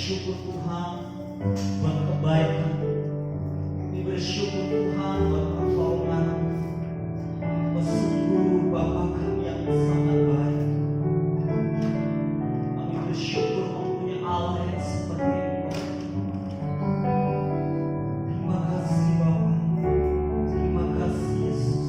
bersyukur Tuhan buat kebaikan. Kami bersyukur Tuhan buat pertolongan. Sungguh Bapa kami yang sangat baik. Kami bersyukur mempunyai Allah yang seperti Engkau. Terima kasih Bapa. Terima kasih Yesus.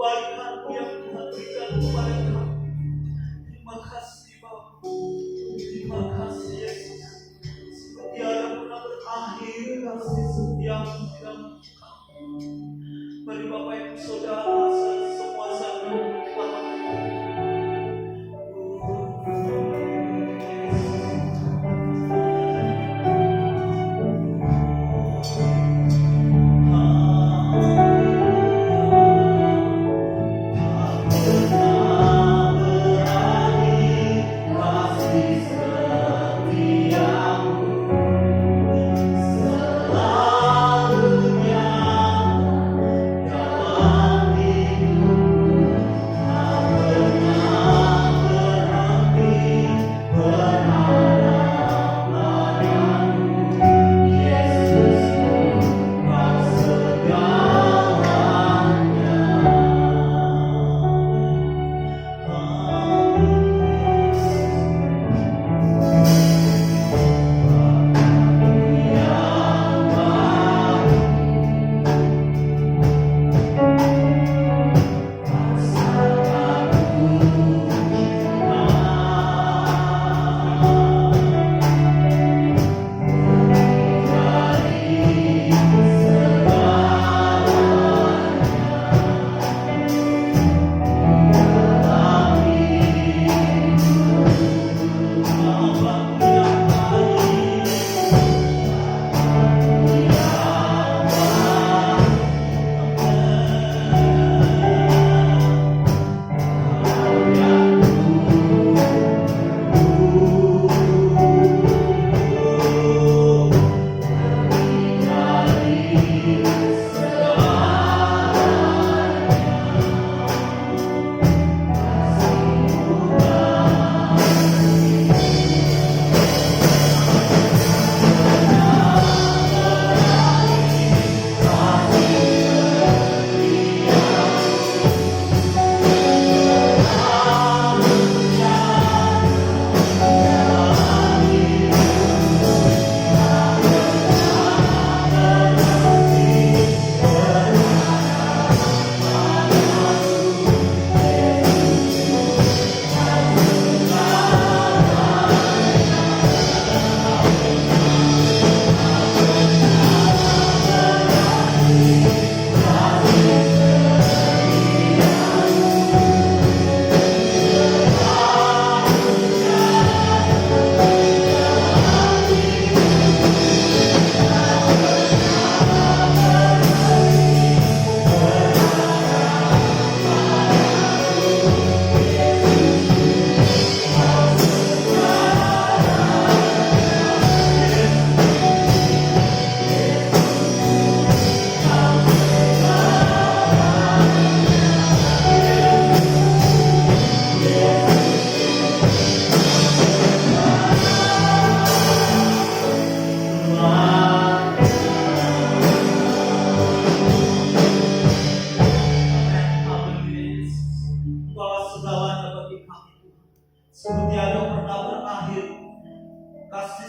kebaikan-Mu yang Tuhan berikan kepada kami. Terima kasih Bapa. Terima kasih Yesus. Tiada pernah berakhir kasih setia-Mu di dalam hidup kami. Mari Bapak Ibu Saudara semua sama kita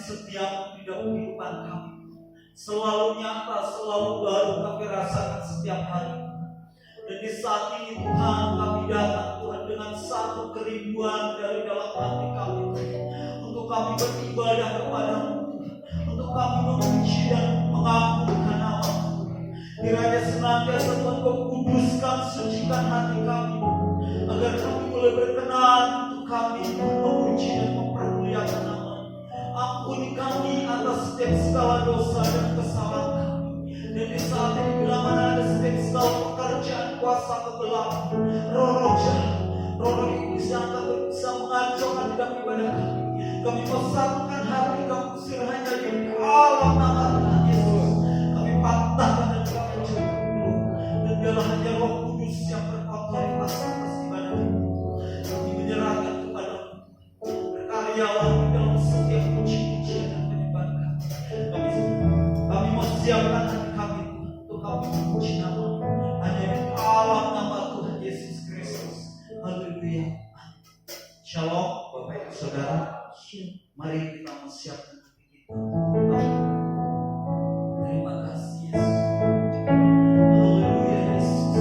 setiap di dalam kehidupan kami selalu nyata, selalu baru kami rasakan setiap hari. Dan di saat ini Tuhan, kami datang Tuhan dengan satu kerinduan dari dalam hati kami untuk kami beribadah kepada-Mu, untuk kami memuji dan mengagungkan nama-Mu. Kiranya senantiasa Tuhan Kau kuduskan, sucikan hati kami, agar kami boleh berkenan untuk kami memuji dan mempermuliakan nama-Mu. Ampuni kami atas setiap segala dosa dan kesalahan kami. Dan di saat ini bila mana ada setiap segala pekerjaan kuasa kegelapan, roh-roh jahat, roh-roh iblis yang tak bisa mengacaukan di dalam ibadah kami persatukan hati, kami usir hanya di dalam nama Tuhan Yesus. Kami patahkan dan kami jatuh, dan biarlah hanya Roh Kudus yang berotoritas atas ibadah ini. Kami menyerahkan kepada-Mu, berkaryalah di dalam setiap puji-pujian dan penyembahan kami. Kami mau siapkan hati kami untuk kami memuji nama-Mu hanya di dalam nama Tuhan Yesus Kristus. Haleluya. Shalom Bapak Ibu Saudara. Mari kita mempersiapkan hati kita. Terima kasih Yesus. Haleluya Yesus.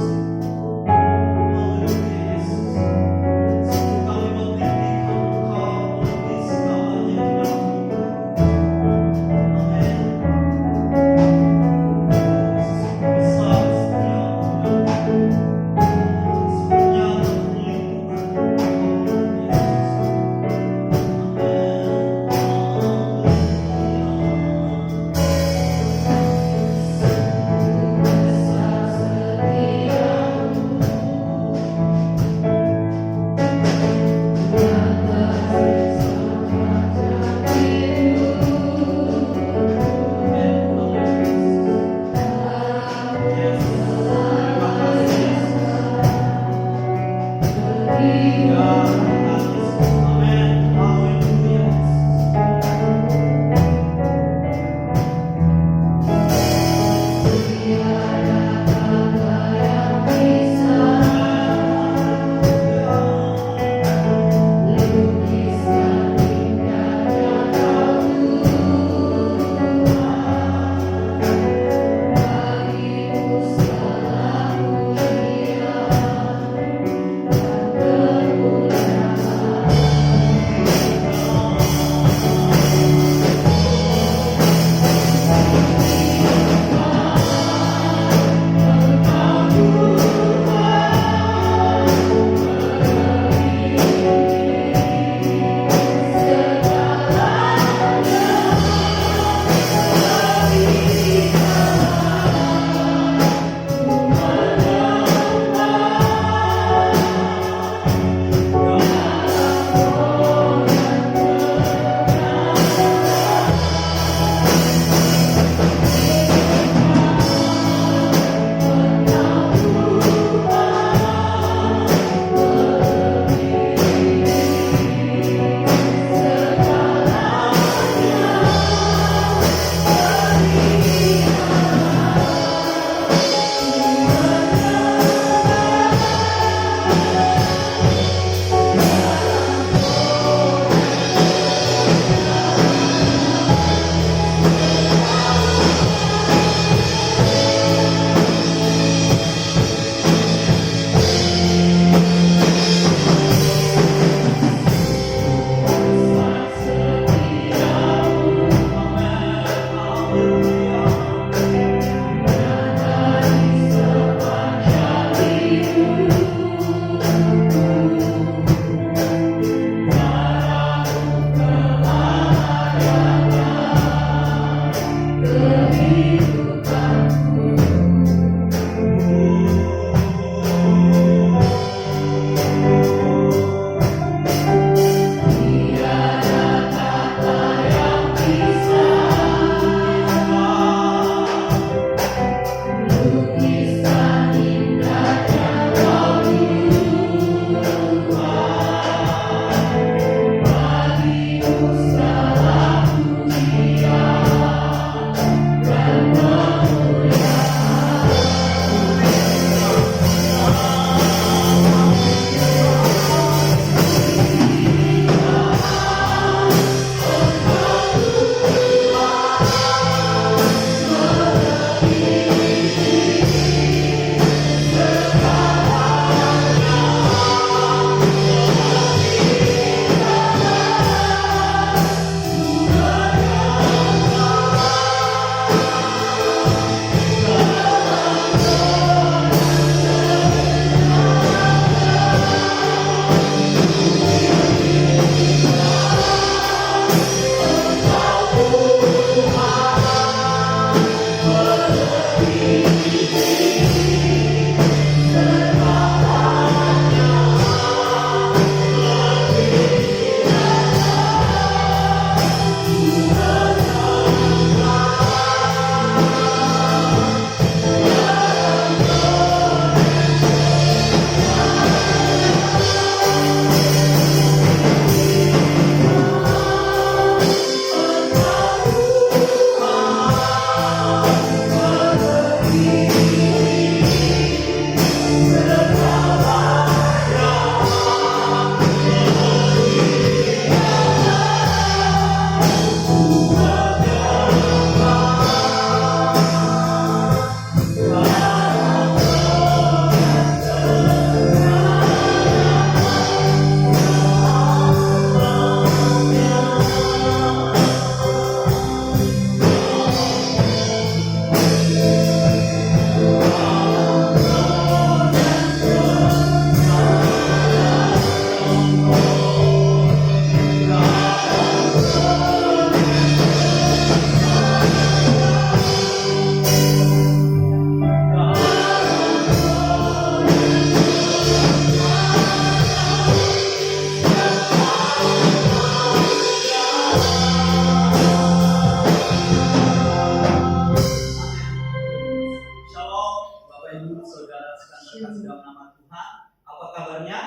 kabarnya?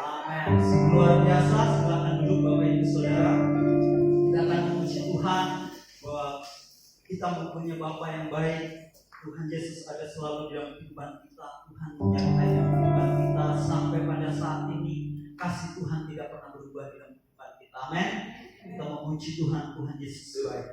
Amin. Luar biasa. Silakan duduk Bapak Ibu Saudara. Kita akan memuji Tuhan bahwa kita mempunyai Bapa yang baik. Tuhan Yesus ada selalu di dalam kehidupan kita. Tuhan menyertai dalam kehidupan kita sampai pada saat ini. Kasih Tuhan tidak pernah berubah di dalam kehidupan kita. Amin. Kita memuji Tuhan. Tuhan Yesus baik.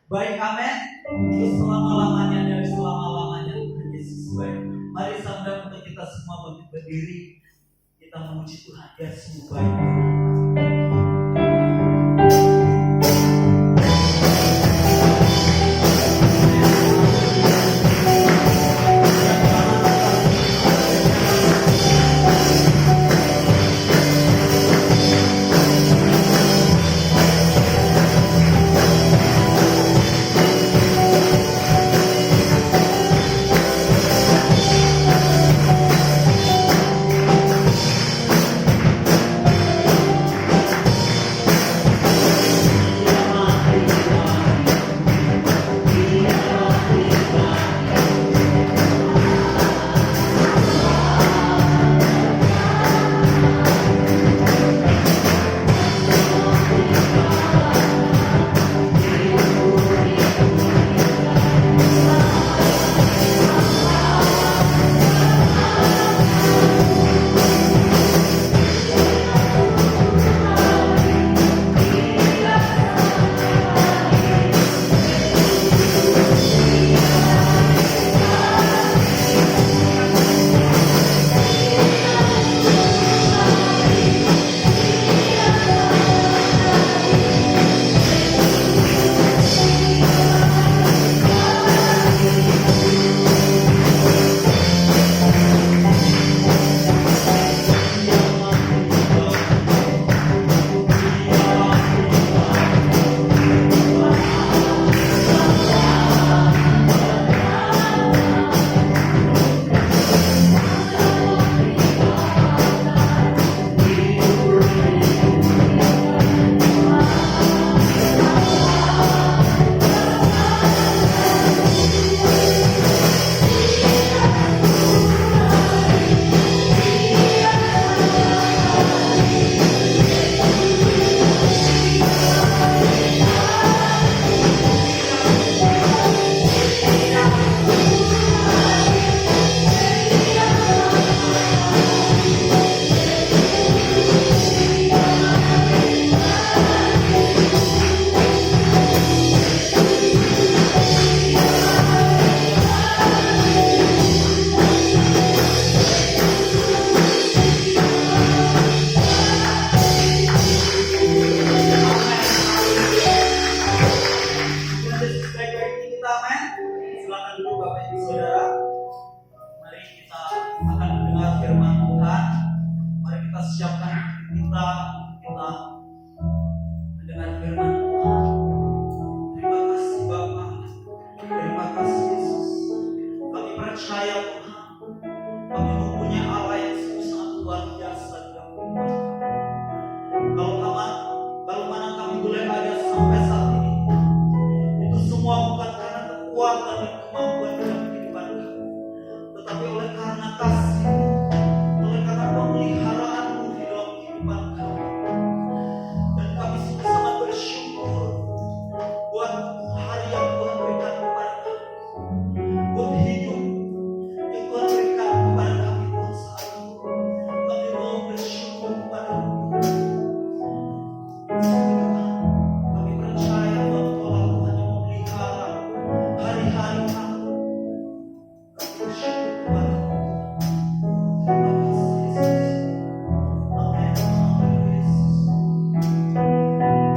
Baik, amin. Selama-lamanya dari selama-lamanya Tuhan Yesus baik. Mari sambil untuk kita semua berdiri, kita memuji Tuhan. Dia sungguh baik. Kalau mana kami boleh ada sampai saat ini, itu semua bukan karena kekuatan dan kemampuan dalam kehidupan kami, tetapi oleh karena kasih, oleh karena pemeliharaanmu di dalam kehidupan kami. Dan kami sungguh sangat bersyukur buat hari yang Tuhan berikan kepada kami, buat hidup yang Tuhan berikan kepada kami Tuhan saat ini. Kami mau bersyukur kepada-Mu. Kami percaya bahwa Tuhan yang memelihara hari-hari kami. Kami bersyukur kepada-Mu. Terima kasih Yesus. Amin. Haleluya Yesus. Haleluya Yesus.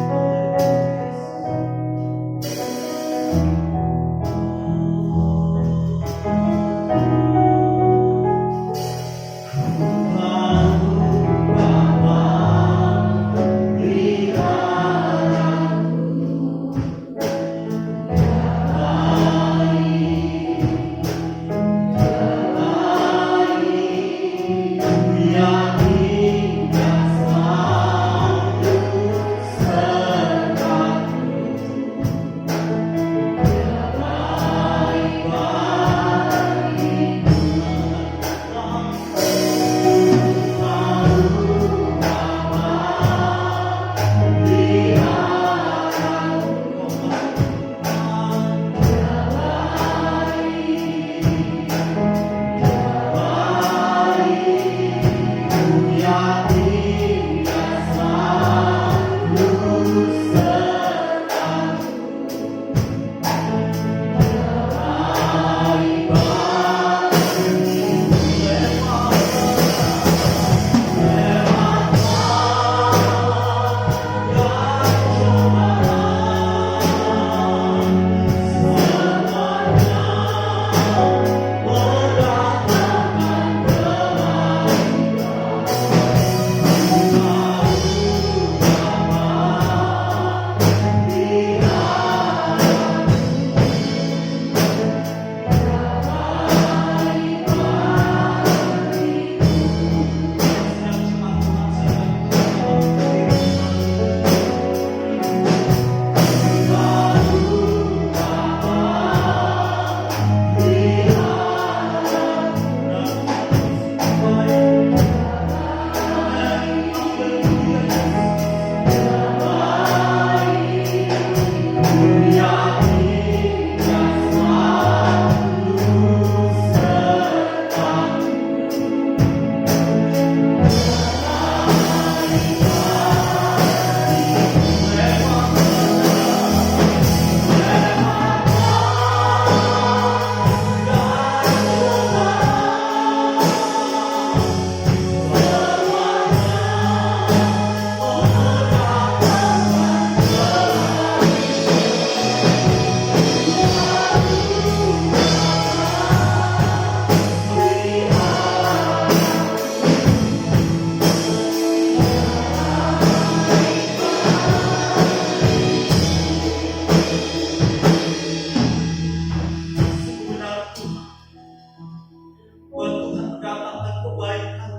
Buat Tuhan mendatangkan kebaikan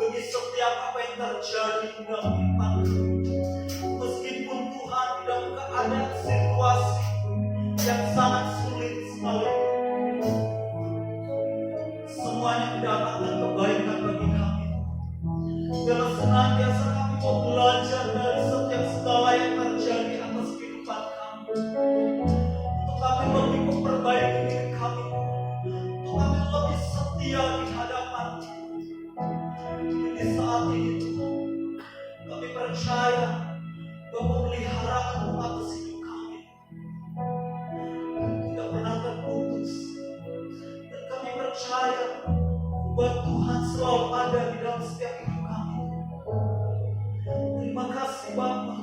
bagi setiap apa yang terjadi di dalam kehidupan kami. Meskipun Tuhan di dalam keadaan situasi yang sangat sulit sekali, semuanya mendatangkan kebaikan bagi kami. Dalam senantiasa kami mau belajar dari setiap segala yang terjadi atas kehidupan kami, untuk kami lebih memperbaiki diri kami, untuk kami lebih setia di hadapan. Di saat ini Tuhan, kami percaya bahwa pemeliharaan atas hidup kami tidak pernah terputus, dan kami percaya bahwa Tuhan selalu ada di dalam setiap hidup kami. Terima kasih Bapa,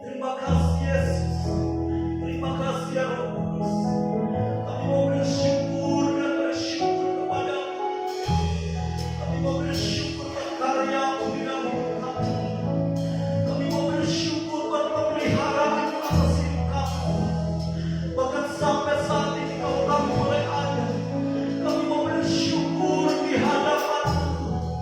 terima kasih Yesus, terima kasih ya Roh Kudus. Kami mau bersyukur dan bersyukur kepada-Mu. Kami mau bersyukur buat karya-Mu di dalam hidup kami. Kami mau bersyukur buat pemeliharaan-Mu atas hidup kami. Bahkan sampai saat ini kalau kami boleh ada, kami mau bersyukur di hadapan-Mu.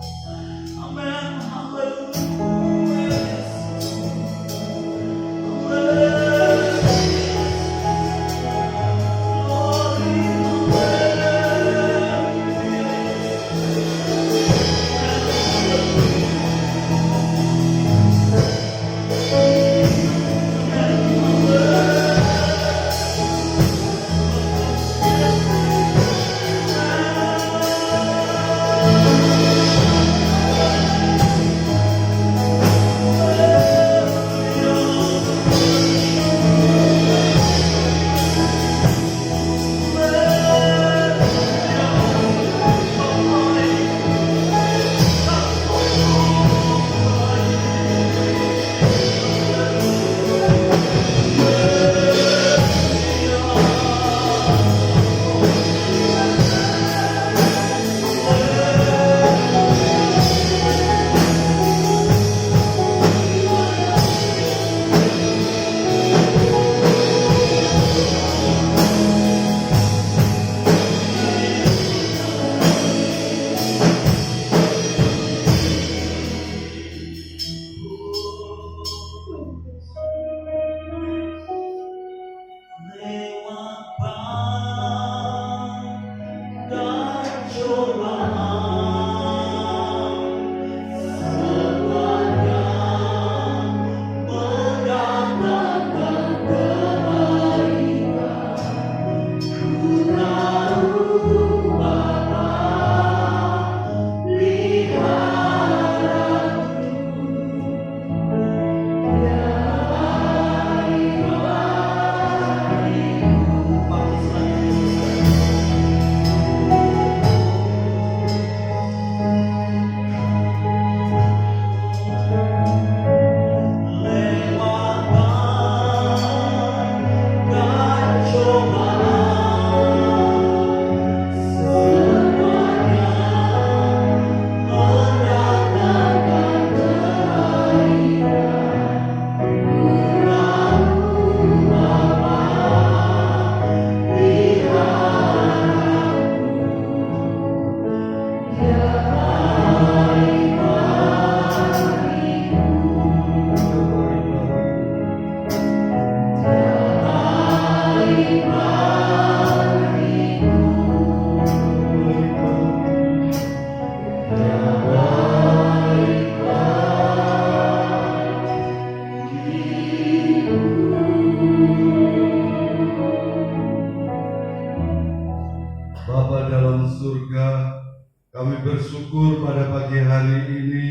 bersyukur pada pagi hari ini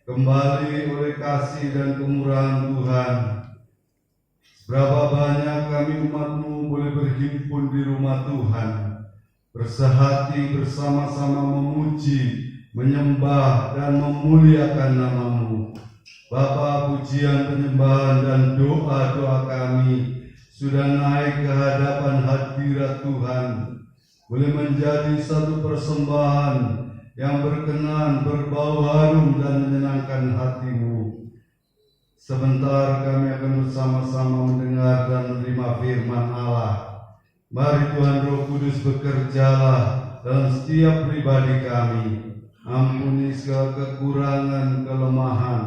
kembali oleh kasih dan kemurahan Tuhan. Berapa banyak kami umat-Mu boleh berhimpun di rumah Tuhan, bersehati bersama-sama memuji, menyembah dan memuliakan nama-Mu. Bapa, pujian, penyembahan dan doa-doa kami sudah naik ke hadapan hadirat Tuhan, boleh menjadi satu persembahan yang berkenan, berbau harum dan menyenangkan hati-Mu. Sebentar kami akan bersama-sama mendengar dan menerima firman Allah. Mari Tuhan Roh Kudus bekerjalah dalam setiap pribadi kami. Ampuni segala kekurangan, kelemahan,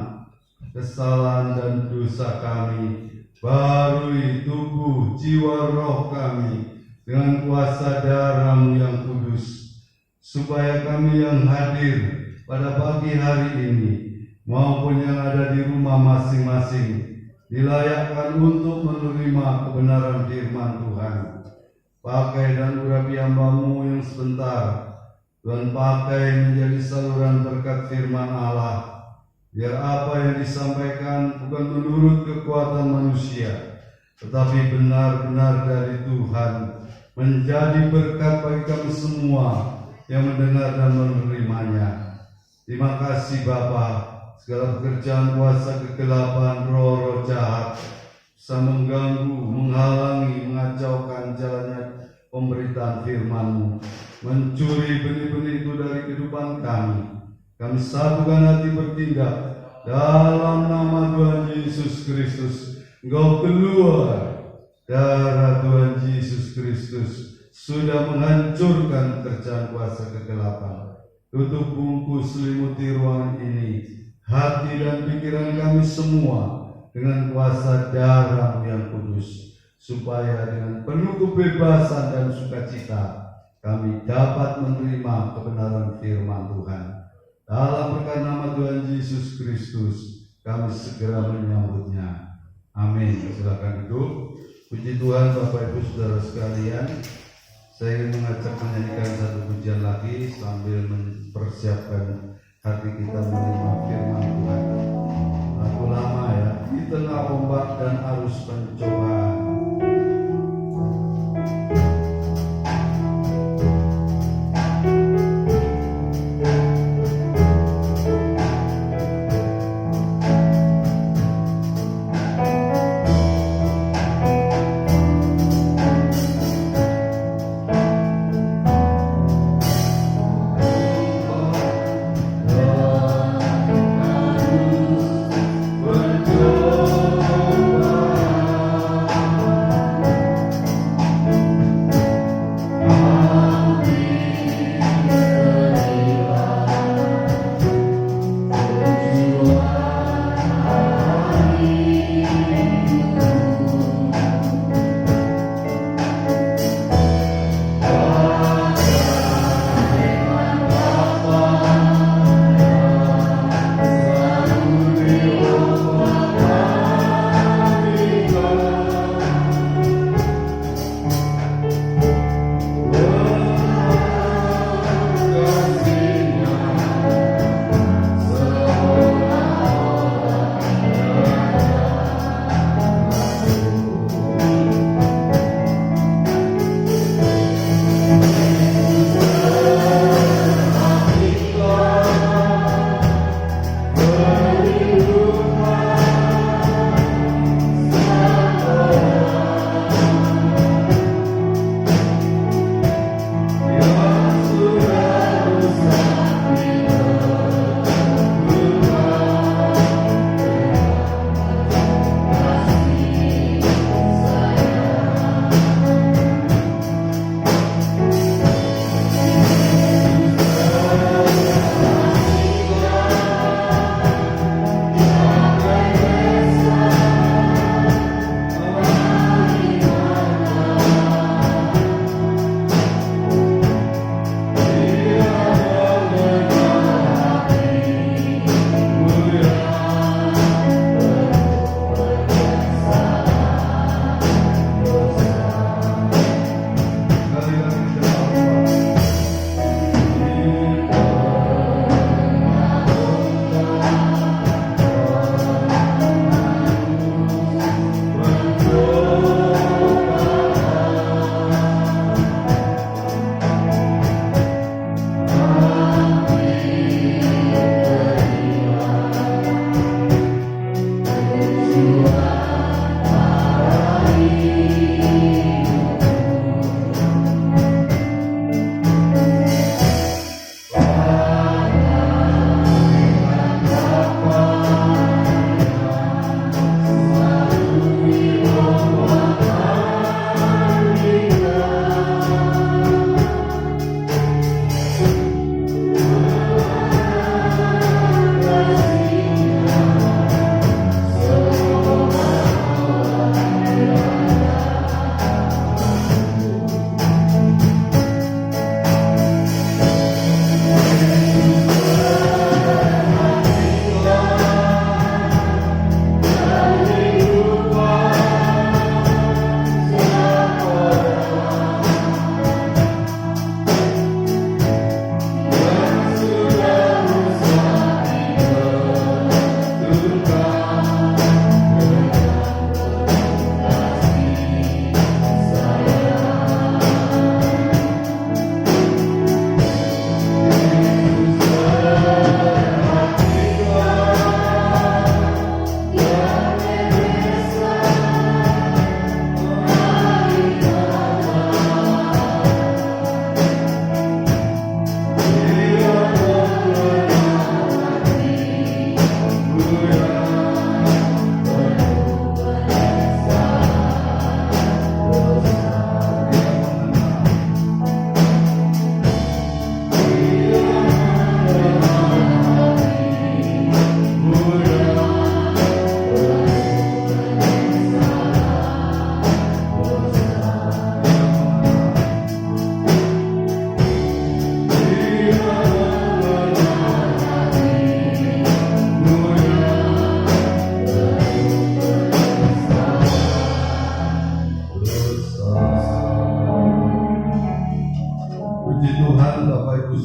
kesalahan dan dosa kami. Barui tubuh, jiwa, roh kami dengan kuasa darah-Mu yang kudus, supaya kami yang hadir pada pagi hari ini maupun yang ada di rumah masing-masing dilayakkan untuk menerima kebenaran firman Tuhan. Pakai dan urapi hamba-Mu yang sebentar, Tuhan pakai menjadi saluran berkat firman Allah, biar apa yang disampaikan bukan menurut kekuatan manusia, tetapi benar-benar dari Tuhan, menjadi berkat bagi kami semua yang mendengar dan menerimanya. Terima kasih Bapa. Segala pekerjaan kuasa kegelapan, roh-roh jahat bisa mengganggu, menghalangi, mengacaukan jalannya pemberitaan firman-Mu, mencuri benih-benih itu dari kehidupan kami. Kami satukan hati bertindak dalam nama Tuhan Yesus Kristus. Engkau keluar, darah Tuhan Yesus Kristus sudah menghancurkan kerjaan kuasa kegelapan. Tutup bungkus selimuti ruangan ini, hati dan pikiran kami semua dengan kuasa darah yang kudus, supaya dengan penuh kebebasan dan sukacita kami dapat menerima kebenaran firman Tuhan. Dalam berkat nama Tuhan Yesus Kristus kami segera menyambutnya. Amin. Silakan duduk. Puji Tuhan Bapak Ibu Saudara sekalian. Saya ingin mengajak menyanyikan satu pujian lagi sambil mempersiapkan hati kita menerima firman Tuhan. Lagu lama ya, di tengah ombak dan arus pencobaan. Berdoa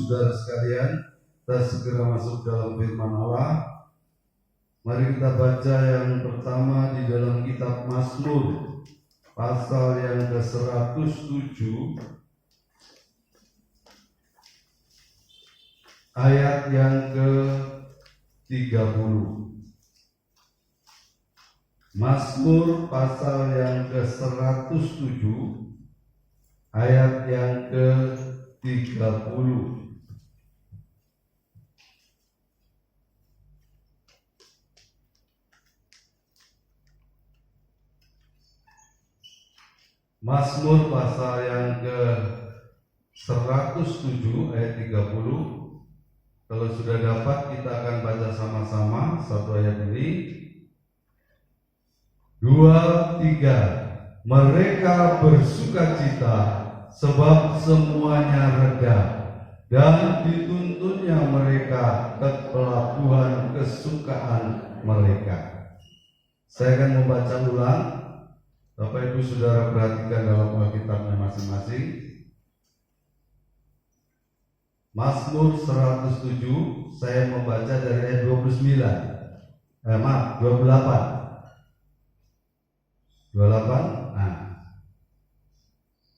saudara sekalian, kita segera masuk dalam firman Allah. Mari kita baca yang pertama di dalam kitab Mazmur pasal yang ke-107 ayat yang ke-30. Mazmur pasal yang ke-107 ayat yang ke-30. Mazmur pasal yang ke-107 ayat 30. Kalau sudah dapat, kita akan baca sama-sama satu ayat ini. 2, 3. Mereka bersukacita sebab semuanya reda, dan dituntunnya mereka ke pelabuhan kesukaan mereka. Saya akan membaca ulang. Bapak Ibu Saudara perhatikan dalam Alkitabnya masing-masing. Mazmur 107, saya membaca dari ayat 28. Nah.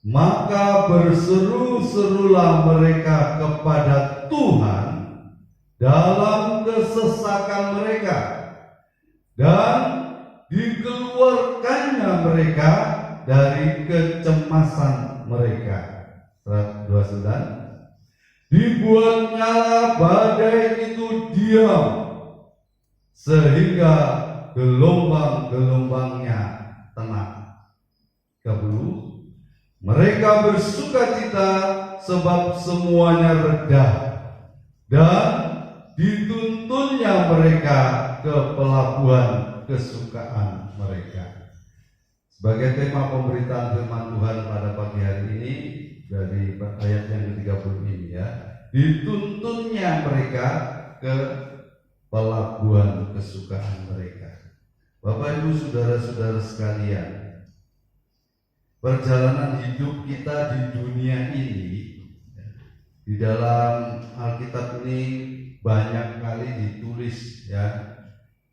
Maka berseru-serulah mereka kepada Tuhan dalam kesesakan mereka, dan dikeluarkannya mereka dari kecemasan mereka. 129. Dibuatnya badai itu diam, sehingga gelombang-gelombangnya tenang. 30. Mereka bersukacita sebab semuanya reda, dan dituntunnya mereka ke pelabuhan kesukaan mereka. Sebagai tema pemberitaan firman Tuhan pada pagi hari ini dari ayat yang ke-30 ini ya, dituntunnya mereka ke pelabuhan kesukaan mereka. Bapak Ibu saudara-saudara sekalian, perjalanan hidup kita di dunia ini, di dalam Alkitab ini banyak kali ditulis ya,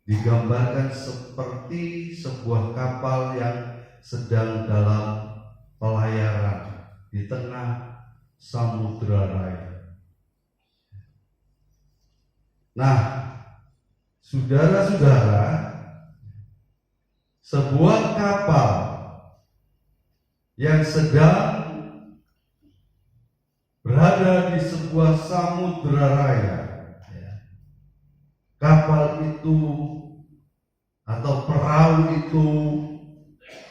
digambarkan seperti sebuah kapal yang sedang dalam pelayaran di tengah samudra raya. Nah, saudara-saudara, sebuah kapal yang sedang berada di sebuah samudra raya, kapal itu atau perahu itu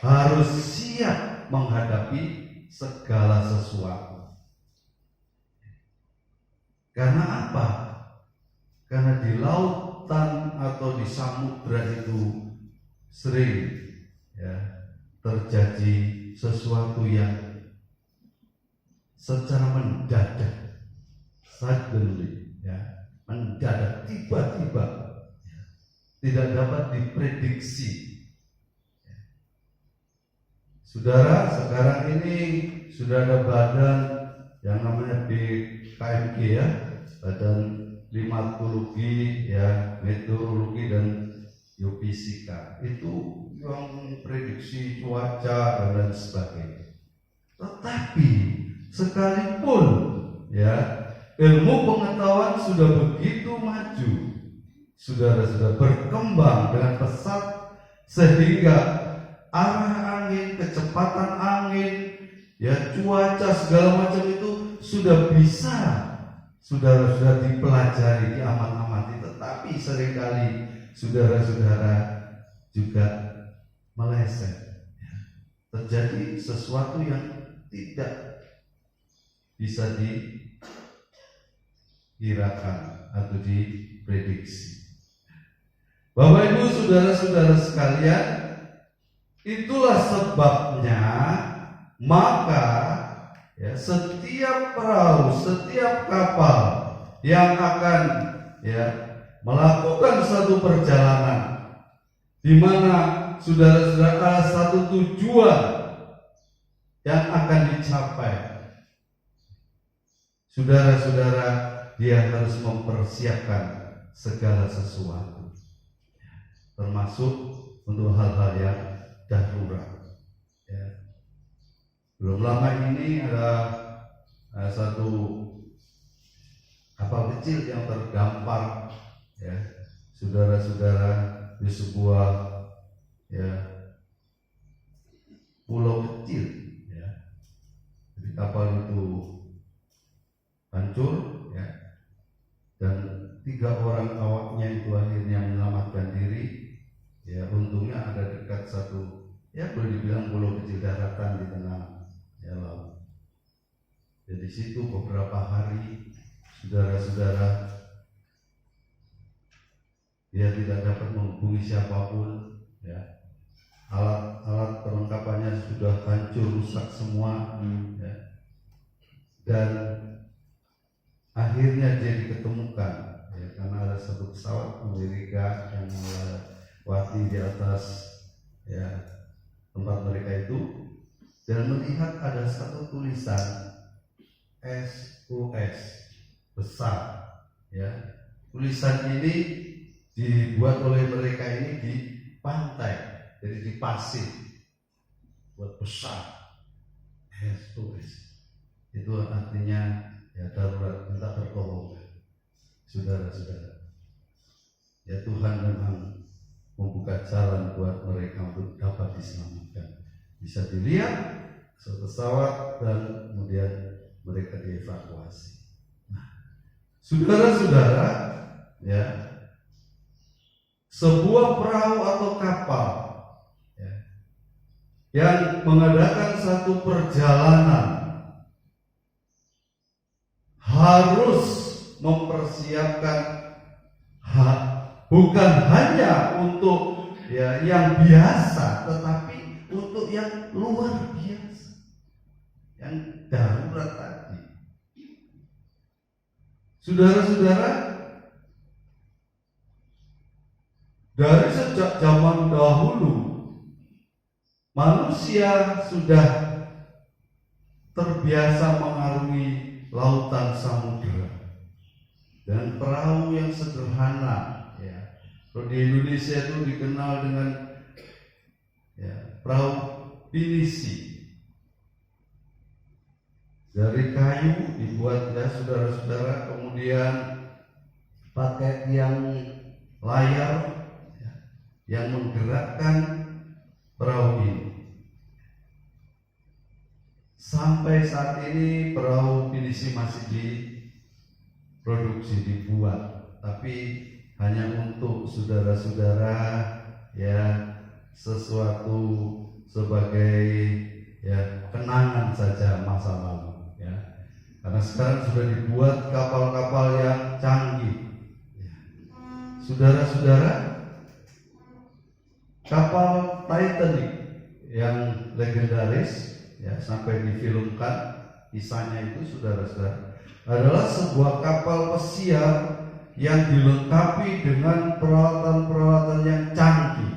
harus siap menghadapi segala sesuatu. Karena apa? Karena di lautan atau di samudra itu sering ya terjadi sesuatu yang secara mendadak, suddenly ya, mendadak, tiba-tiba ya, tidak dapat diprediksi. Saudara, sekarang ini sudah ada badan yang namanya BKMG ya, Badan Klimatologi ya, Meteorologi dan Geofisika. Itu yang prediksi cuaca dan lain sebagainya. Tetapi sekalipun ya ilmu pengetahuan sudah begitu maju, sudah berkembang dengan pesat sehingga arah angin, kecepatan angin, ya cuaca segala macam itu sudah bisa sudah dipelajari, diamat-amati, tetapi seringkali saudara-saudara juga meleset. Terjadi sesuatu yang tidak bisa dikirakan atau diprediksi. Bapak Ibu saudara-saudara sekalian, itulah sebabnya maka ya, setiap perahu, setiap kapal yang akan ya melakukan satu perjalanan di mana saudara-saudara ada satu tujuan yang akan dicapai. Saudara-saudara, dia harus mempersiapkan segala sesuatu, termasuk untuk hal-hal yang darurat. Ya. Belum lama ini ada satu kapal kecil yang terdampar, ya, saudara-saudara, di sebuah ya pulau kecil, ya. Jadi kapal itu hancur, ya, dan 3 orang awaknya itu akhirnya menyelamatkan diri. Ya, untungnya ada dekat satu, ya boleh dibilang pulau kecil daratan di tengah ya laut. Jadi situ beberapa hari, saudara-saudara, dia tidak dapat menghubungi siapapun, ya. Alat-alat perlengkapannya sudah hancur, rusak semua, ya. Dan akhirnya dia diketemukan, ya, karena ada satu pesawat Amerika yang melewati di atas ya tempat mereka itu, dan melihat ada satu tulisan SOS besar, ya. Tulisan ini dibuat oleh mereka ini di pantai, jadi di pasir, buat besar SOS. Itu artinya ya darurat, minta pertolongan. Saudara-saudara, ya Tuhan memang membuka jalan buat mereka untuk dapat diselamatkan. Bisa dilihat satu pesawat dan kemudian mereka dievakuasi. Nah, saudara-saudara, ya, sebuah perahu atau kapal, ya, yang mengadakan satu perjalanan harus mempersiapkan bukan hanya untuk ya yang biasa, tetapi untuk yang luar biasa, yang darurat tadi. Saudara-saudara, dari sejak zaman dahulu manusia sudah terbiasa mengarungi lautan samudera dan perahu yang sederhana, ya. Kalau di Indonesia itu dikenal dengan ya perahu pinisi, dari kayu dibuat, ya saudara-saudara, kemudian pakai tiang layar, ya, yang menggerakkan perahu ini. Sampai saat ini perahu pinisi masih diproduksi, dibuat, tapi hanya untuk saudara-saudara, ya, sesuatu sebagai ya kenangan saja masa lalu, ya. Karena sekarang sudah dibuat kapal-kapal yang canggih, ya. Saudara-saudara, kapal Titanic yang legendaris, ya, sampai difilmkan kisahnya itu, saudara-saudara, adalah sebuah kapal pesiar yang dilengkapi dengan peralatan-peralatan yang canggih,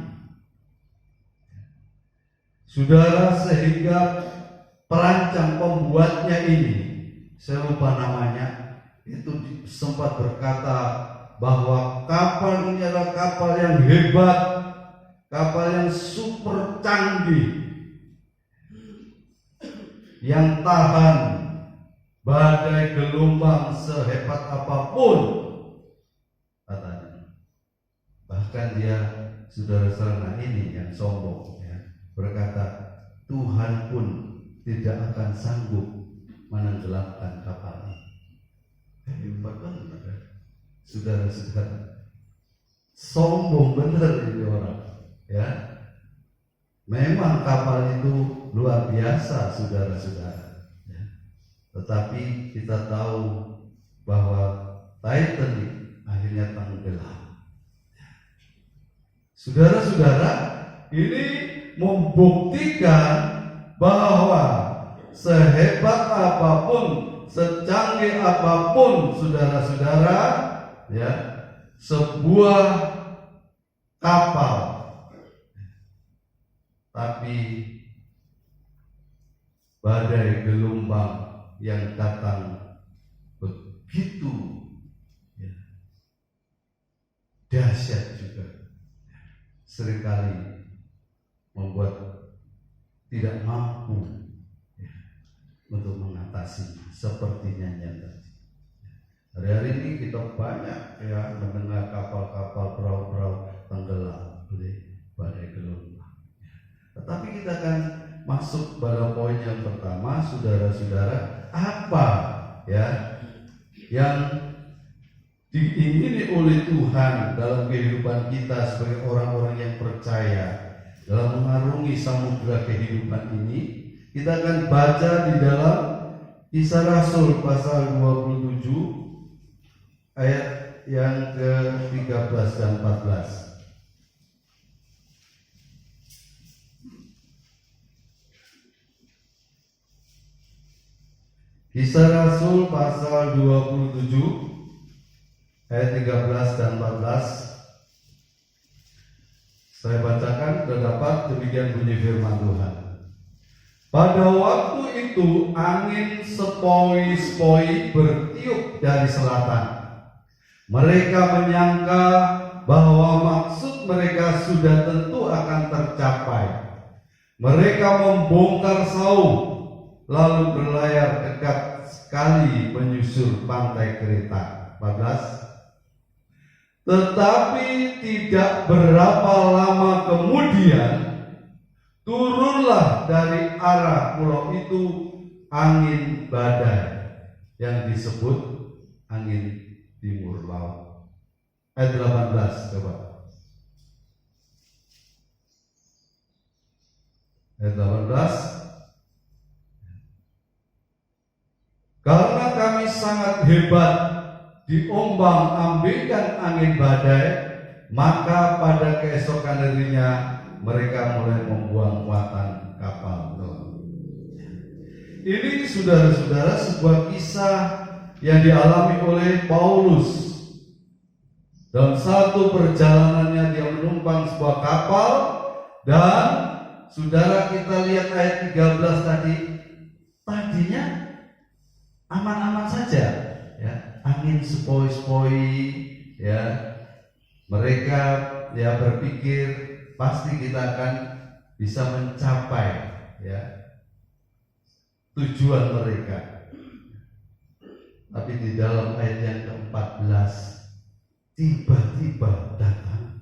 saudara, sehingga perancang pembuatnya ini, saya lupa namanya, itu sempat berkata bahwa kapal ini adalah kapal yang hebat, kapal yang super canggih, yang tahan badai gelombang sehebat apapun, katanya. Bahkan dia, saudara-saudara, ini yang sombong, ya, berkata Tuhan pun tidak akan sanggup menenggelamkan kapal ini. Hebat banget, saudara-saudara. Sombong bener ini orang, ya. Memang kapal itu luar biasa, saudara-saudara, ya. Tetapi kita tahu bahwa Titanic akhirnya tenggelam. Saudara-saudara, ini membuktikan bahwa sehebat apapun, secanggih apapun, saudara-saudara, ya, sebuah kapal, tapi badai gelombang yang datang begitu ya, dahsyat juga, seringkali membuat tidak mampu ya, untuk mengatasi seperti nyanyian tadi. Hari-hari ini kita banyak ya mendengar kapal-kapal, perahu-perahu tenggelam oleh badai gelombang. Tetapi kita akan masuk pada poin yang pertama, saudara-saudara, apa ya yang diingini oleh Tuhan dalam kehidupan kita sebagai orang-orang yang percaya dalam mengarungi samudera kehidupan ini. Kita akan baca di dalam Kisah Rasul pasal 27 ayat yang ke-13 dan 14. Kisah Rasul pasal 27 ayat 13 dan 14. Saya bacakan, terdapat demikian bunyi firman Tuhan. Pada waktu itu angin sepoi-sepoi bertiup dari selatan. Mereka menyangka bahwa maksud mereka sudah tentu akan tercapai. Mereka membongkar sauh, lalu berlayar dekat sekali menyusur pantai Kreta. 14. Tetapi tidak berapa lama kemudian turunlah dari arah pulau itu angin badai yang disebut angin timur laut. Ayat 18 coba. Ayat 18. Karena kami sangat hebat diombang-ambingkan angin badai, maka pada keesokan harinya mereka mulai membuang muatan kapal. Ini saudara-saudara sebuah kisah yang dialami oleh Paulus. Dalam satu perjalanannya dia menumpang sebuah kapal, dan saudara kita lihat ayat 13 tadi, tadinya aman-aman saja ya, angin sepoi-sepoi ya. Mereka ya berpikir pasti kita akan bisa mencapai ya tujuan mereka. Tapi di dalam ayat yang ke-14 tiba-tiba datang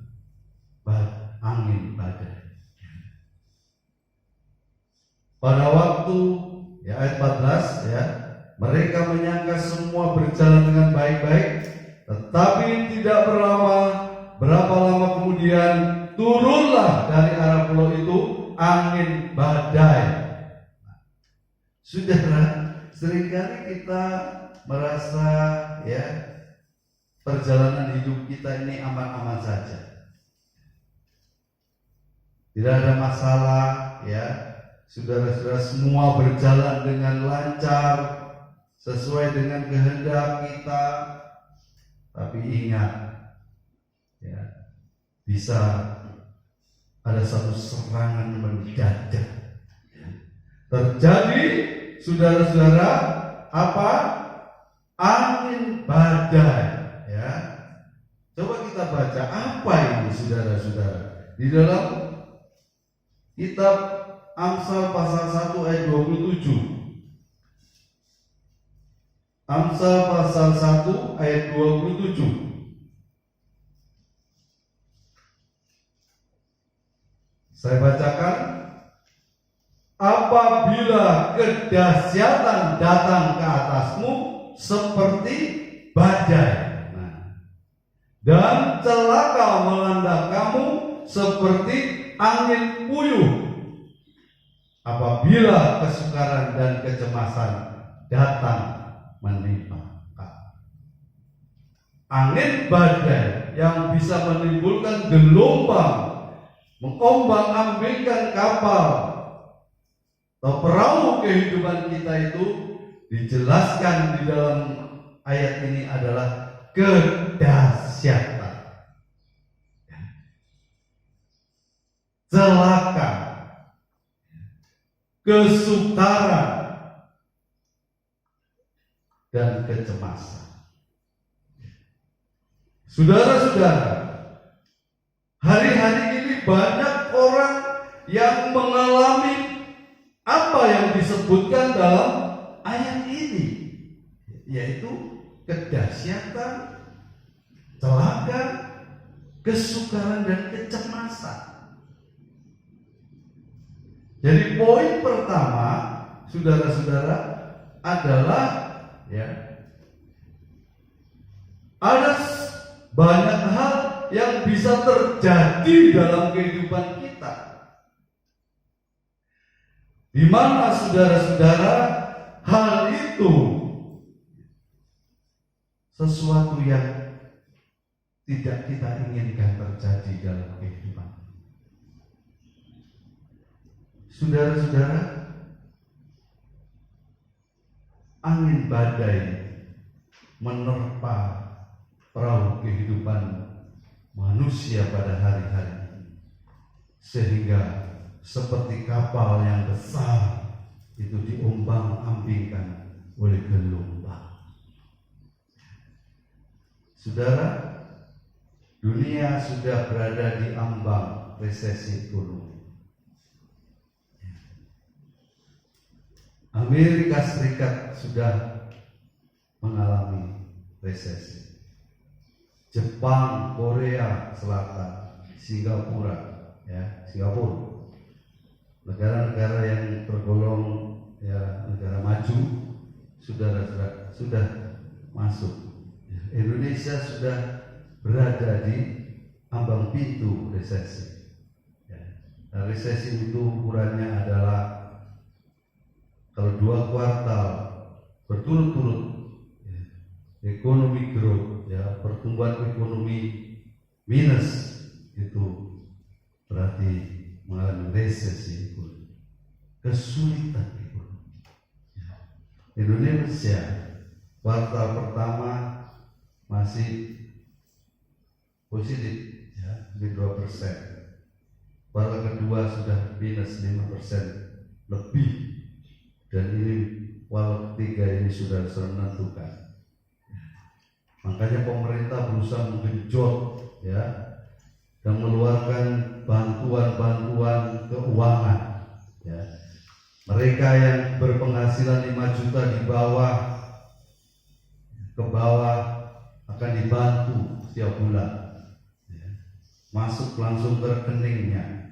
angin badai. Pada waktu ya ayat 14 ya, mereka menyangka semua berjalan dengan baik-baik, tetapi tidak berapa lama kemudian turunlah dari arah pulau itu angin badai. Saudara, seringkali kita merasa ya perjalanan hidup kita ini aman-aman saja, tidak ada masalah ya. Saudara-saudara, semua berjalan dengan lancar sesuai dengan kehendak kita. Tapi ingat ya, bisa ada satu serangan mendadak ya terjadi, saudara-saudara, apa? Angin badai ya. Coba kita baca apa ini saudara-saudara di dalam kitab Amsal pasal 1 ayat 27. Amsal pasal 1 ayat 27. Saya bacakan. Apabila kedahsyatan datang ke atasmu seperti badai, dan celaka melanda kamu seperti angin puyuh. Apabila kesukaran dan kecemasan datang menimpa kamu. Angin badai yang bisa menimbulkan gelombang, mengombang-ambingkan kapal atau perahu kehidupan kita itu dijelaskan di dalam ayat ini adalah kedahsyatan, celaka, kesukaran, dan kecemasan. Saudara-saudara, hari-hari ini banyak orang yang mengalami apa yang disebutkan dalam ayat ini, yaitu kedahsyatan, celaka, kesukaran, dan kecemasan. Jadi poin pertama, saudara-saudara, adalah ada banyak hal yang bisa terjadi dalam kehidupan kita, di mana saudara-saudara, hal itu sesuatu yang tidak kita inginkan terjadi dalam kehidupan. Saudara-saudara, angin badai menerpa perahu kehidupan manusia pada hari-hari ini, sehingga seperti kapal yang besar itu diombang-ambingkan oleh gelombang. Saudara, dunia sudah berada di ambang resesi ekonomi. Amerika Serikat sudah mengalami resesi. Jepang, Korea Selatan, Singapura, negara-negara yang tergolong negara maju, sudah masuk. Indonesia sudah berada di ambang pintu resesi. Nah, resesi itu ukurannya adalah kalau 2 kuartal berturut-turut ekonomi growth, pertumbuhan ekonomi minus, itu berarti mengalami resesi ekonomi, kesulitan ekonomi. Indonesia kuartal pertama masih positif, di 2%. Kuartal kedua sudah minus 5% lebih. Dan ini kuartal ketiga ini sudah menentukan. Makanya pemerintah berusaha menggenjot dan mengeluarkan bantuan-bantuan keuangan. Mereka yang berpenghasilan 5 juta ke bawah akan dibantu setiap bulan. Masuk langsung ke rekeningnya.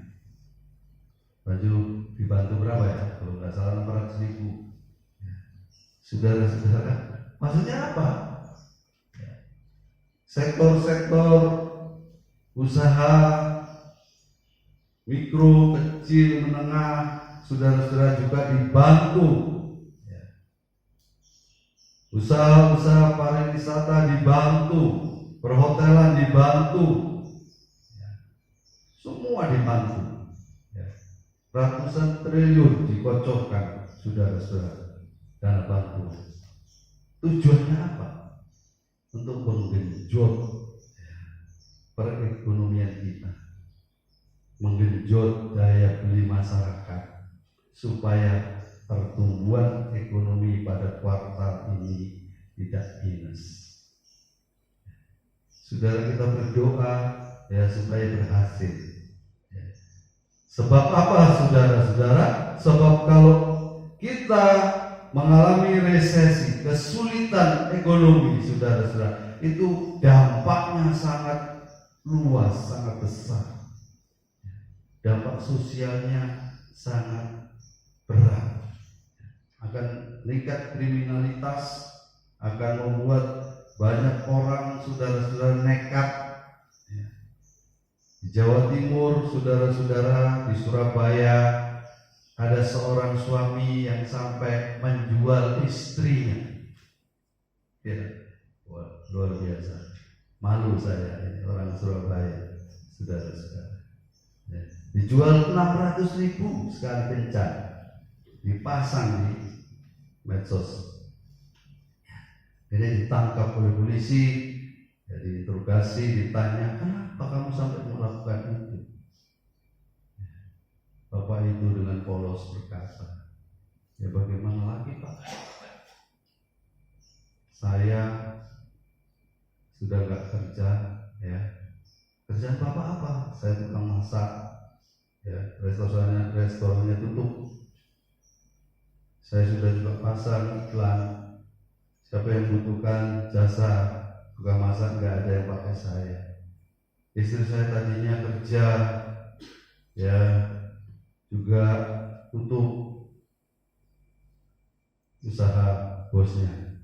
Baju dibantu berapa ya? Kalau nggak salah 600.000. Saudara-saudara, maksudnya apa? Sektor-sektor usaha mikro, kecil, menengah, saudara-saudara juga dibantu. Usaha-usaha pariwisata dibantu, perhotelan dibantu, semua dibantu. Ratusan triliun dikocokkan, saudara-saudara, dana bantuan. Tujuannya apa? Untuk menggenjot perekonomian kita, menggenjot daya beli masyarakat, supaya pertumbuhan ekonomi pada kuartal ini tidak minus. Saudara, kita berdoa supaya berhasil. Sebab apa, saudara-saudara? Sebab kalau kita mengalami resesi, kesulitan ekonomi, saudara-saudara, itu dampaknya sangat luas, sangat besar. Dampak sosialnya sangat berat. Akan meningkat kriminalitas, akan membuat banyak orang, saudara-saudara, nekat. Di Jawa Timur, saudara-saudara, di Surabaya, ada seorang suami yang sampai menjual istrinya. Wah, luar biasa. Malu saya, ini orang Surabaya, saudara-saudara. Dijual 600.000 sekali kencan, dipasang di medsos. Ini ditangkap oleh polisi, jadi interogasi, ditanya, kenapa kamu sampai melakukan itu? Bapak itu dengan polos berkata, ya bagaimana lagi Pak? Saya sudah nggak kerja, ya. Kerjaan Bapak apa? Saya tukang masak, ya. Restorannya tutup. Saya sudah juga pasang iklan. Siapa yang butuhkan jasa tukang masak, nggak ada yang pakai saya. Istri saya tadinya kerja, ya, juga tutup usaha bosnya.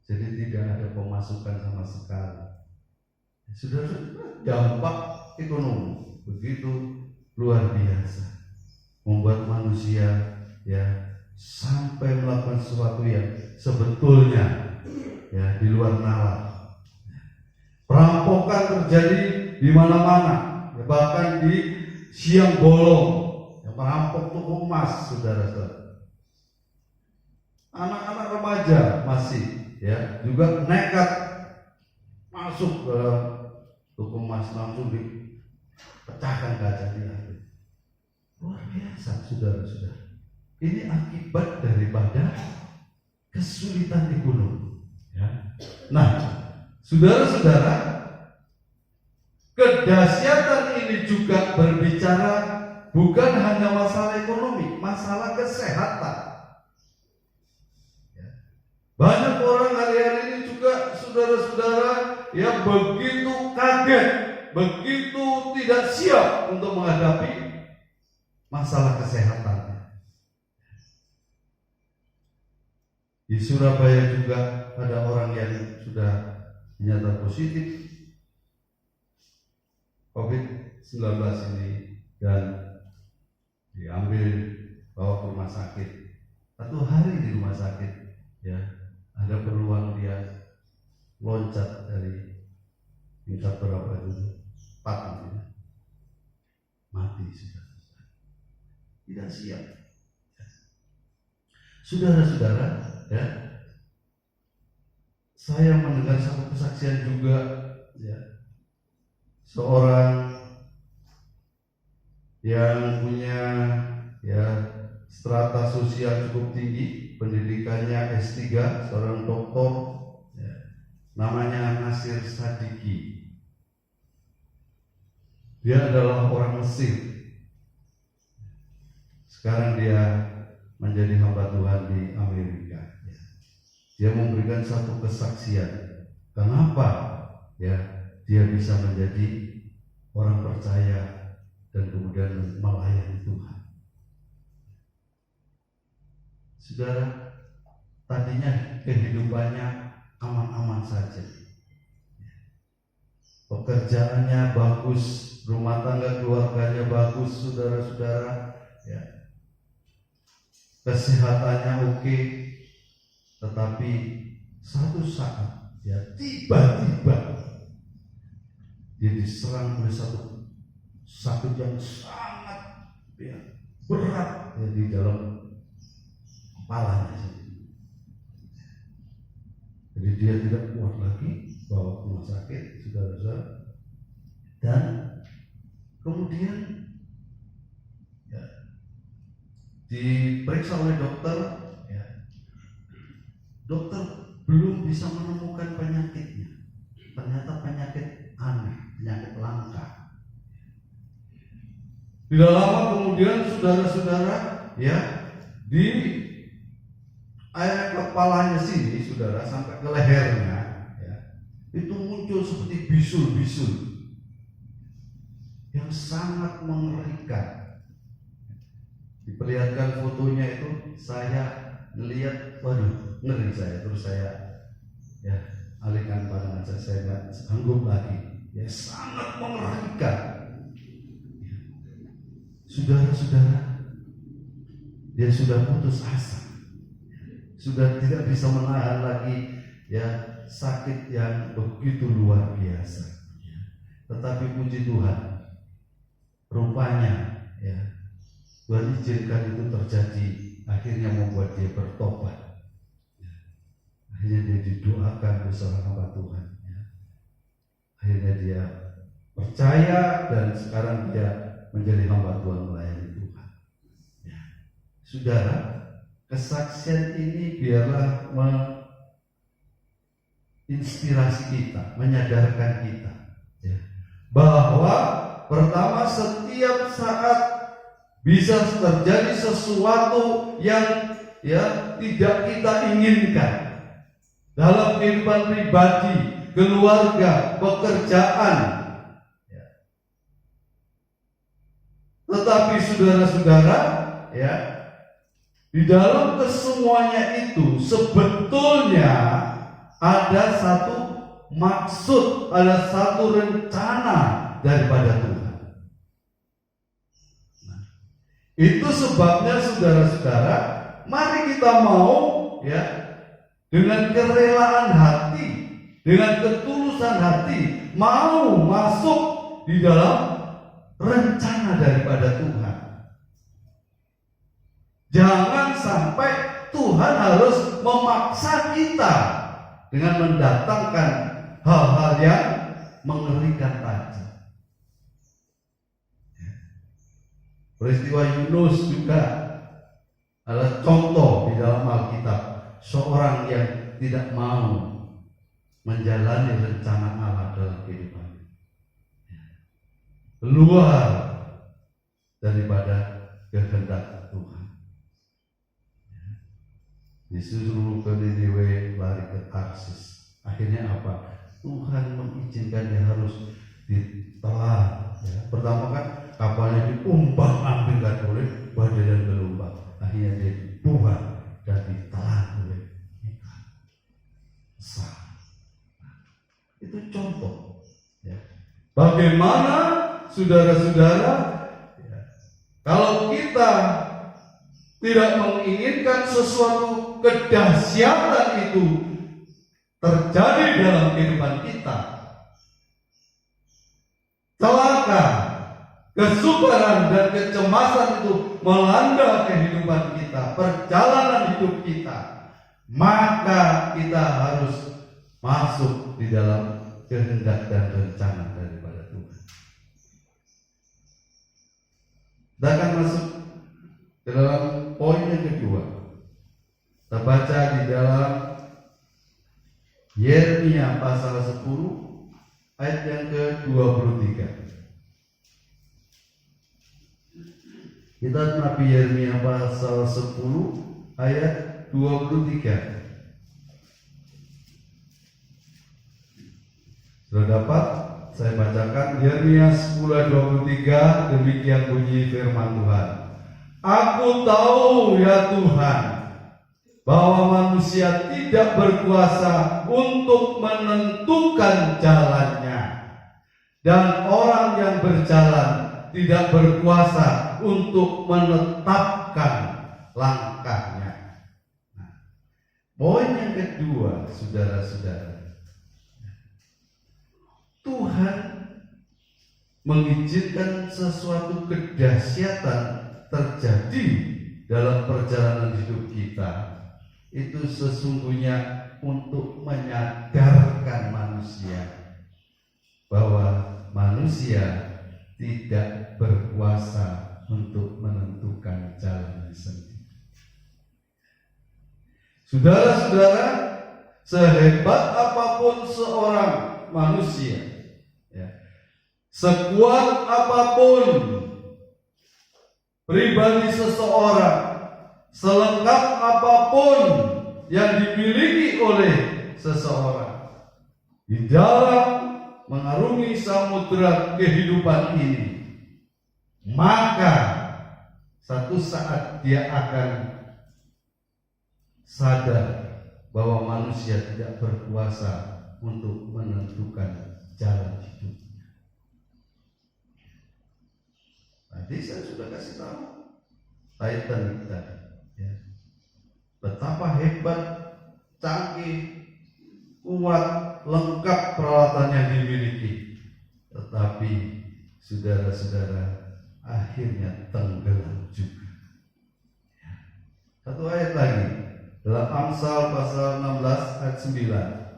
Jadi tidak ada pemasukan sama sekali. Sudah dampak ekonomi begitu luar biasa, membuat manusia, ya, sampai melakukan sesuatu yang sebetulnya, ya, di luar nalar. Perampokan terjadi di mana-mana, ya, bahkan di siang bolong, yang merampok toko emas, saudara-saudara. Anak-anak remaja masih, ya, juga nekat masuk ke toko emas, langsung dipecahkan kaca di atas. Luar biasa, saudara-saudara. Ini akibat daripada kesulitan ekonomi, ya. Nah, saudara-saudara, kedahsyatan ini juga berbicara bukan hanya masalah ekonomi, masalah kesehatan. Ya. Banyak orang hari-hari ini juga, saudara-saudara, ya, begitu kaget, begitu tidak siap untuk menghadapi masalah kesehatan. Di Surabaya juga ada orang yang sudah dinyatakan positif COVID-19 ini dan diambil bawa ke rumah sakit. 1 hari di rumah sakit, ya, ada peluang dia loncat dari tingkat berapa itu, 4 gitu, mati sudah. Tidak siap. Saudara-saudara, ya, saya mendengar satu kesaksian juga, ya, seorang yang punya, ya, strata sosial cukup tinggi, pendidikannya S3, seorang doktor, ya, namanya Nasir Sadiki. Dia adalah orang Mesir. Sekarang dia menjadi hamba Tuhan di Amerika. Dia memberikan satu kesaksian. Kenapa, ya, dia bisa menjadi orang percaya dan kemudian melayani Tuhan. Saudara, tadinya kehidupannya aman-aman saja, pekerjaannya bagus, rumah tangga keluarganya bagus, saudara-saudara, ya, kesehatannya oke, tetapi satu saat, ya, tiba-tiba dia diserang oleh satu sakit yang sangat, ya, berat, ya, di dalam kepalanya. Jadi dia tidak kuat lagi, bawa ke rumah sakit, saudara-saudara, dan kemudian, ya, diperiksa oleh dokter, ya, dokter belum bisa menemukan penyakitnya. Ternyata penyakit aneh, penyakit langka. Tidak lama kemudian, saudara-saudara, ya, di area kepalanya sini, saudara, sampai ke lehernya, ya, itu muncul seperti bisul-bisul yang sangat mengerikan. Diperlihatkan fotonya itu, saya lihat, waduh, ngeri saya. Terus saya, ya, alihkan pandangan saya nggak sanggup lagi. Ya, sangat mengerikan. Ya. Saudara-saudara, dia sudah putus asa, sudah tidak bisa menahan lagi, ya, sakit yang begitu luar biasa. Ya. Tetapi puji Tuhan, rupanya, ya, Tuhan izinkan itu terjadi, akhirnya membuat dia bertobat. Ya. Akhirnya dia didoakan oleh seorang hamba Tuhan. Ya. Akhirnya dia percaya dan sekarang dia menjadi hamba Tuhan melayani Tuhan. Ya. Saudara, kesaksian ini biarlah inspirasi kita, menyadarkan kita, ya, bahwa pertama setiap saat bisa terjadi sesuatu yang tidak kita inginkan dalam kehidupan pribadi, keluarga, pekerjaan. Ya. Tetapi saudara-saudara, ya, di dalam kesemuanya itu sebetulnya ada satu maksud, ada satu rencana daripada Tuhan. Nah, itu sebabnya saudara-saudara, mari kita mau, ya, dengan kerelaan hati, dengan ketulusan hati, mau masuk di dalam rencana daripada Tuhan. Jangan sampai Tuhan harus memaksa kita dengan mendatangkan hal-hal yang mengerikan tadi. Peristiwa Yunus juga adalah contoh di dalam Alkitab, seorang yang tidak mau menjalani rencana Allah dalam kehidupannya, keluar daripada kehendak Tuhan. Disuruh ke Niniwe, lari ke Tarsis. Akhirnya apa? Tuhan mengizinkan dia harus ditelan. Ya. Pertama kan kapalnya diumbang ambingkan oleh badai dan gelombang. Akhirnya dia dibuat dan ditelan oleh ikan besar. Itu contoh. Ya. Bagaimana saudara-saudara, ya, kalau kita tidak menginginkan sesuatu kedahsyatan itu terjadi dalam kehidupan kita, celaka, kesukaran dan kecemasan itu melanda kehidupan kita, perjalanan hidup kita, maka kita harus masuk di dalam kehendak dan rencana daripada Tuhan. Kita akan masuk ke dalam poin yang kedua. Kita baca di dalam Yeremia pasal 10 ayat yang ke-23. Kita Nabi Yeremia pasal 10 ayat 23. Sudah dapat? Saya bacakan Yeremia 10 ayat 23. Demikian bunyi firman Tuhan. Aku tahu ya Tuhan, bahwa manusia tidak berkuasa untuk menentukan jalannya, dan orang yang berjalan tidak berkuasa untuk menetapkan langkahnya. Nah, poin yang kedua, saudara-saudara, Tuhan mengizinkan sesuatu kedahsyatan terjadi dalam perjalanan hidup kita, itu sesungguhnya untuk menyadarkan manusia bahwa manusia tidak berkuasa untuk menentukan jalan sendiri. Saudara-saudara, sehebat apapun seorang manusia, ya, sekuat apapun pribadi seseorang, selengkap apapun yang dimiliki oleh seseorang, di dalam mengarungi samudera kehidupan ini, maka satu saat dia akan sadar bahwa manusia tidak berkuasa untuk menentukan jalan hidupnya. Tadi saya sudah kasih tahu Titan tadi, ya, betapa hebat, canggih, kuat, lengkap peralatan yang dimiliki, tetapi saudara-saudara akhirnya tenggelam juga. Satu ayat lagi dalam Amsal pasal 16 ayat 9.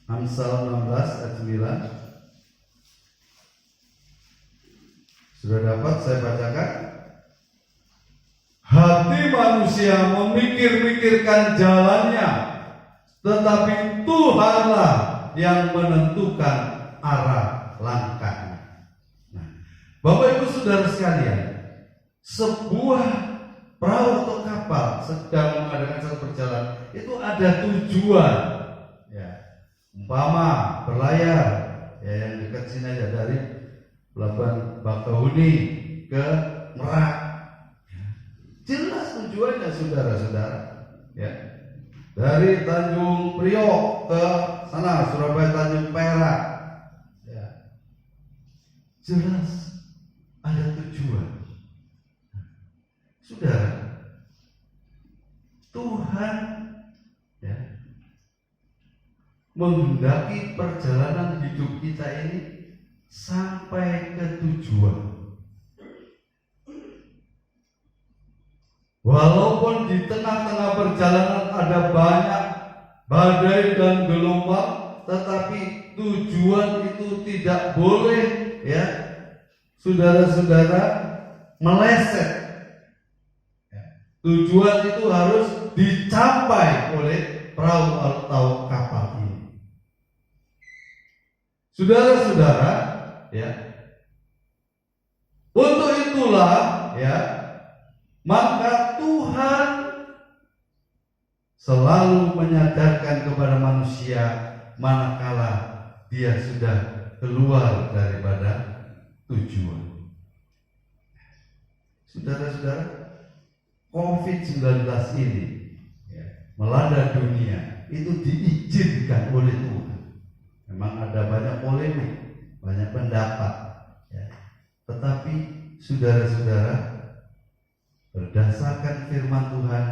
Amsal 16 ayat 9. Sudah dapat saya bacakan? Hati manusia memikir-mikirkan jalannya, tetapi Tuhanlah yang menentukan arah langkahnya. Nah, Bapak Ibu Saudara sekalian, sebuah perahu atau kapal sedang mengadakan satu perjalanan itu ada tujuan. Ya, umpama berlayar, ya yang dekat sini aja dari Pelabuhan Bakahuni ke Merak. Jelas tujuannya saudara-saudara, ya. Dari Tanjung Priok ke sana Surabaya Tanjung Perak, ya. Jelas ada tujuan. Saudara, Tuhan, ya, menghendaki perjalanan hidup kita ini sampai ke tujuan. Walaupun di tengah-tengah perjalanan ada banyak badai dan gelombang, tetapi tujuan itu tidak boleh, ya, saudara-saudara, meleset. Tujuan itu harus dicapai oleh perahu atau kapal ini. Saudara-saudara, ya, untuk itulah, ya, maka Tuhan selalu menyadarkan kepada manusia manakala dia sudah keluar daripada tujuan. Saudara-saudara, COVID-19 ini, ya, melanda dunia itu diizinkan oleh Tuhan. Memang ada banyak polemik, banyak pendapat, ya. Tetapi saudara-saudara, berdasarkan firman Tuhan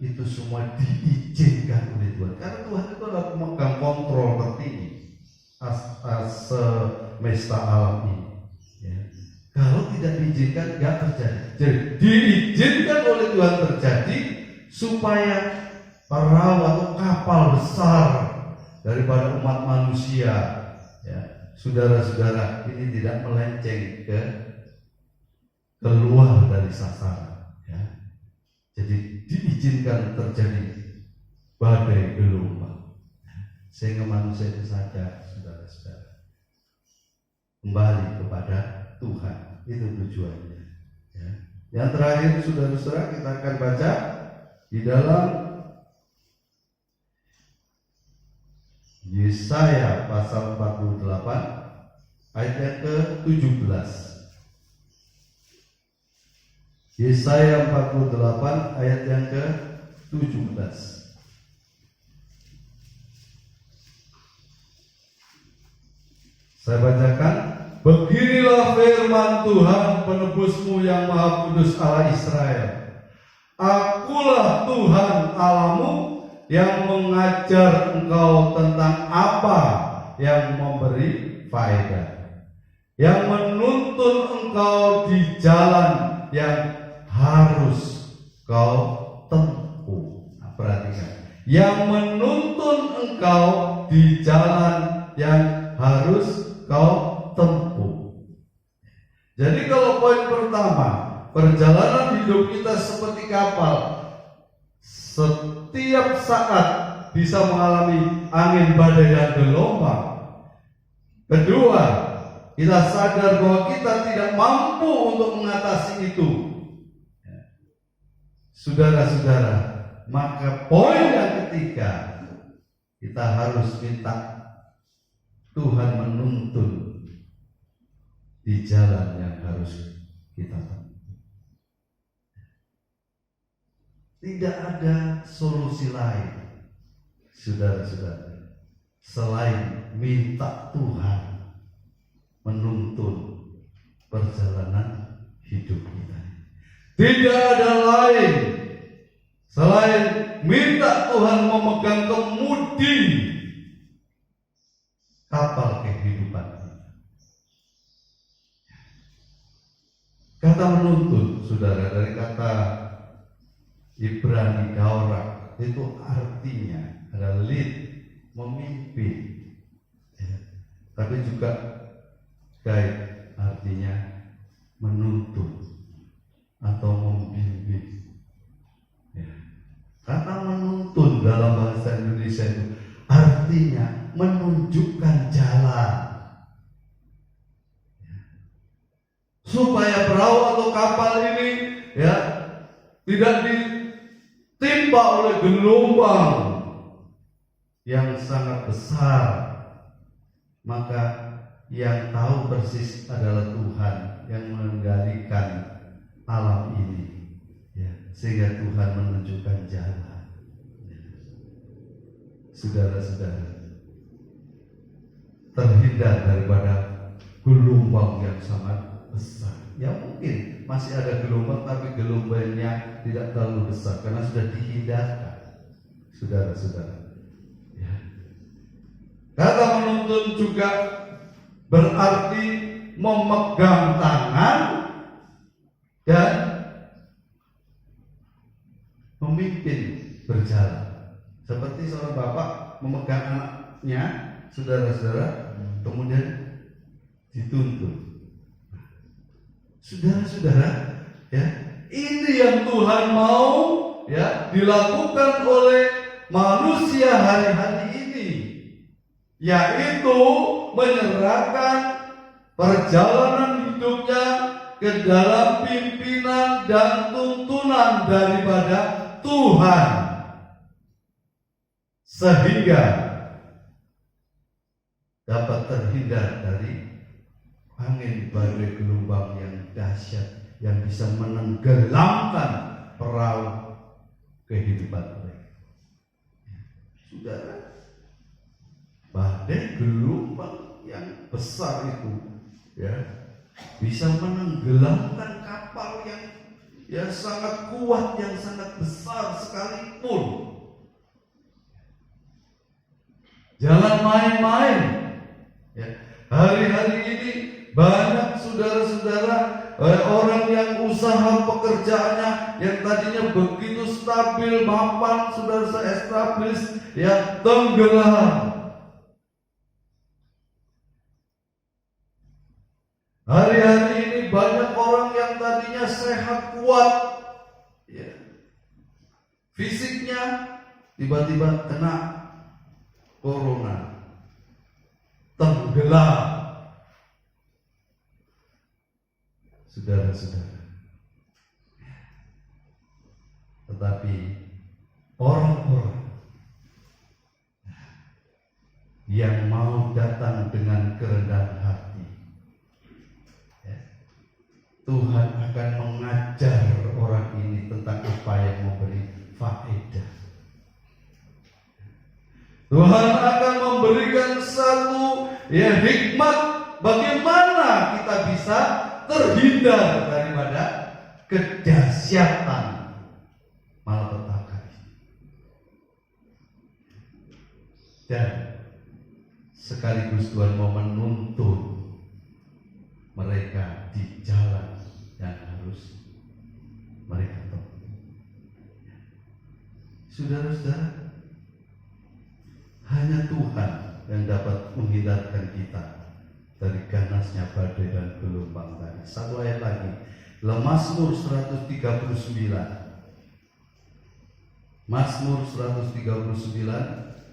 itu semua diizinkan oleh Tuhan. Karena Tuhan itu adalah pemegang kontrol tertinggi semesta alam ini. Ya. Kalau tidak diizinkan, tidak terjadi. Jadi diizinkan oleh Tuhan terjadi supaya perahu atau kapal besar daripada umat manusia, ya, saudara-saudara, ini tidak melenceng keluar dari sasaran. Jadi diizinkan terjadi badai gelombang, sehingga manusia itu sadar, saudara-saudara, kembali kepada Tuhan. Itu tujuannya, ya. Yang terakhir saudara-saudara, kita akan baca di dalam Yesaya pasal 48 ayat yang ke-17. Yesaya 48 ayat yang ke-17. Saya bacakan, beginilah firman Tuhan penebusmu yang Maha Kudus Allah Israel. Akulah Tuhan Allahmu yang mengajar engkau tentang apa yang memberi faedah, yang menuntun engkau di jalan yang harus kau tempuh. Nah, perhatikan, yang menuntun engkau di jalan yang harus kau tempuh. Jadi kalau poin pertama, perjalanan hidup kita seperti kapal, setiap saat bisa mengalami angin badai dan gelombang. Kedua, kita sadar bahwa kita tidak mampu untuk mengatasi itu. Saudara-saudara, maka poin yang ketiga, kita harus minta Tuhan menuntun di jalan yang harus kita tempuh. Tidak ada solusi lain, saudara-saudara, selain minta Tuhan menuntun perjalanan hidup kita. Tidak ada lain selain minta Tuhan memegang kemudi kapal kehidupan kita. Kata menuntun, saudara, dari kata Ibrani daura, itu artinya adalah lead, memimpin, ya. Tapi juga guide, artinya menuntun atau membimbing. Kata menuntun dalam bahasa Indonesia itu artinya menunjukkan jalan, supaya perahu atau kapal ini ya tidak ditimpa oleh gelombang yang sangat besar. Maka yang tahu persis adalah Tuhan yang mengendalikan alam ini, ya, sehingga Tuhan menunjukkan jalan. Saudara-saudara, terhindar daripada gelombang yang sangat besar. Ya mungkin masih ada gelombang, tapi gelombangnya tidak terlalu besar karena sudah dihindarkan. Saudara-saudara, ya. Kata menuntun juga berarti memegang tangan dan memimpin berjalan. Seperti seorang bapak memegang anaknya, saudara-saudara, kemudian dituntun. Saudara-saudara, ya, ini yang Tuhan mau ya dilakukan oleh manusia hari-hari ini, yaitu menyerahkan perjalanan hidupnya ke dalam pimpinan dan tuntunan daripada Tuhan, sehingga dapat terhindar dari angin badai gelombang yang dahsyat yang bisa menenggelamkan perahu kehidupan mereka. Saudara, badai gelombang yang besar itu ya bisa menenggelamkan kapal yang sangat kuat, yang sangat besar sekalipun. Jangan main-main. Ya. Hari-hari ini banyak saudara-saudara orang yang usaha pekerjaannya yang tadinya begitu stabil, mapan, saudara-saudara establis, ya tenggelam. Hari-hari ini banyak orang yang tadinya sehat, kuat, ya, fisiknya tiba-tiba kena corona, tenggelam. Saudara-saudara, tetapi orang-orang yang mau datang dengan kerendahan hati, ya, Tuhan akan mengajar orang ini tentang apa yang memberi faedah. Tuhan akan memberikan satu hikmat bagaimana kita bisa terhindar daripada kedahsyatan malapetaka ini. Dan sekaligus Tuhan mau menuntun mereka di jalan yang harus mereka tempuh. Saudara-saudara, hanya Tuhan yang dapat menghindarkan kita dari ganasnya badai dan gelombang tadi. Satu ayat lagi, Mazmur 139. Mazmur 139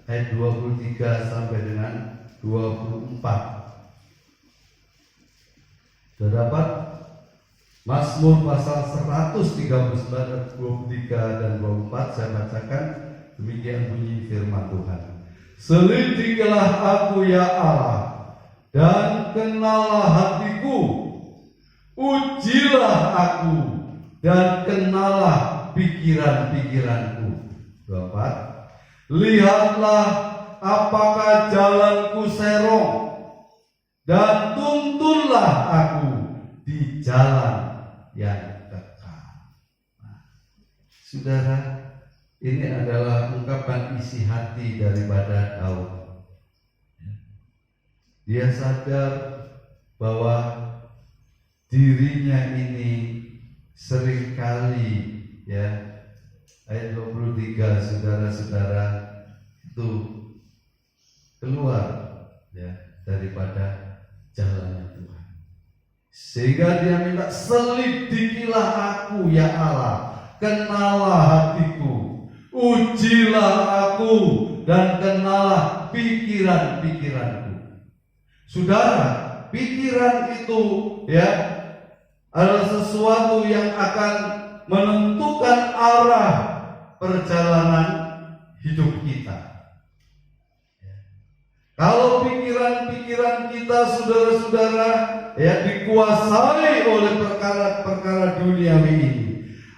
ayat 23 sampai dengan 24. Sudah dapat? Mazmur pasal 139 ayat 23 dan 24 saya bacakan. Demikian bunyi firman Tuhan. Selidikilah aku ya Allah, dan kenalah hatiku, ujilah aku dan kenalah pikiran-pikiranku. 24. Lihatlah apakah jalanku serong, dan tuntunlah aku di jalan yang kekal. Nah, saudara, ini adalah ungkapan isi hati daripada Daud. Dia sadar bahwa dirinya ini seringkali, ya, ayat 23, saudara-saudara, itu keluar, ya, daripada jalannya Tuhan. Sehingga dia minta, selidikilah aku ya Allah, kenalah hatiku, Ujilah aku dan kenallah pikiran-pikiranku. Saudara, pikiran itu ya adalah sesuatu yang akan menentukan arah perjalanan hidup kita. Kalau pikiran-pikiran kita, saudara-saudara, ya dikuasai oleh perkara-perkara duniawi ini,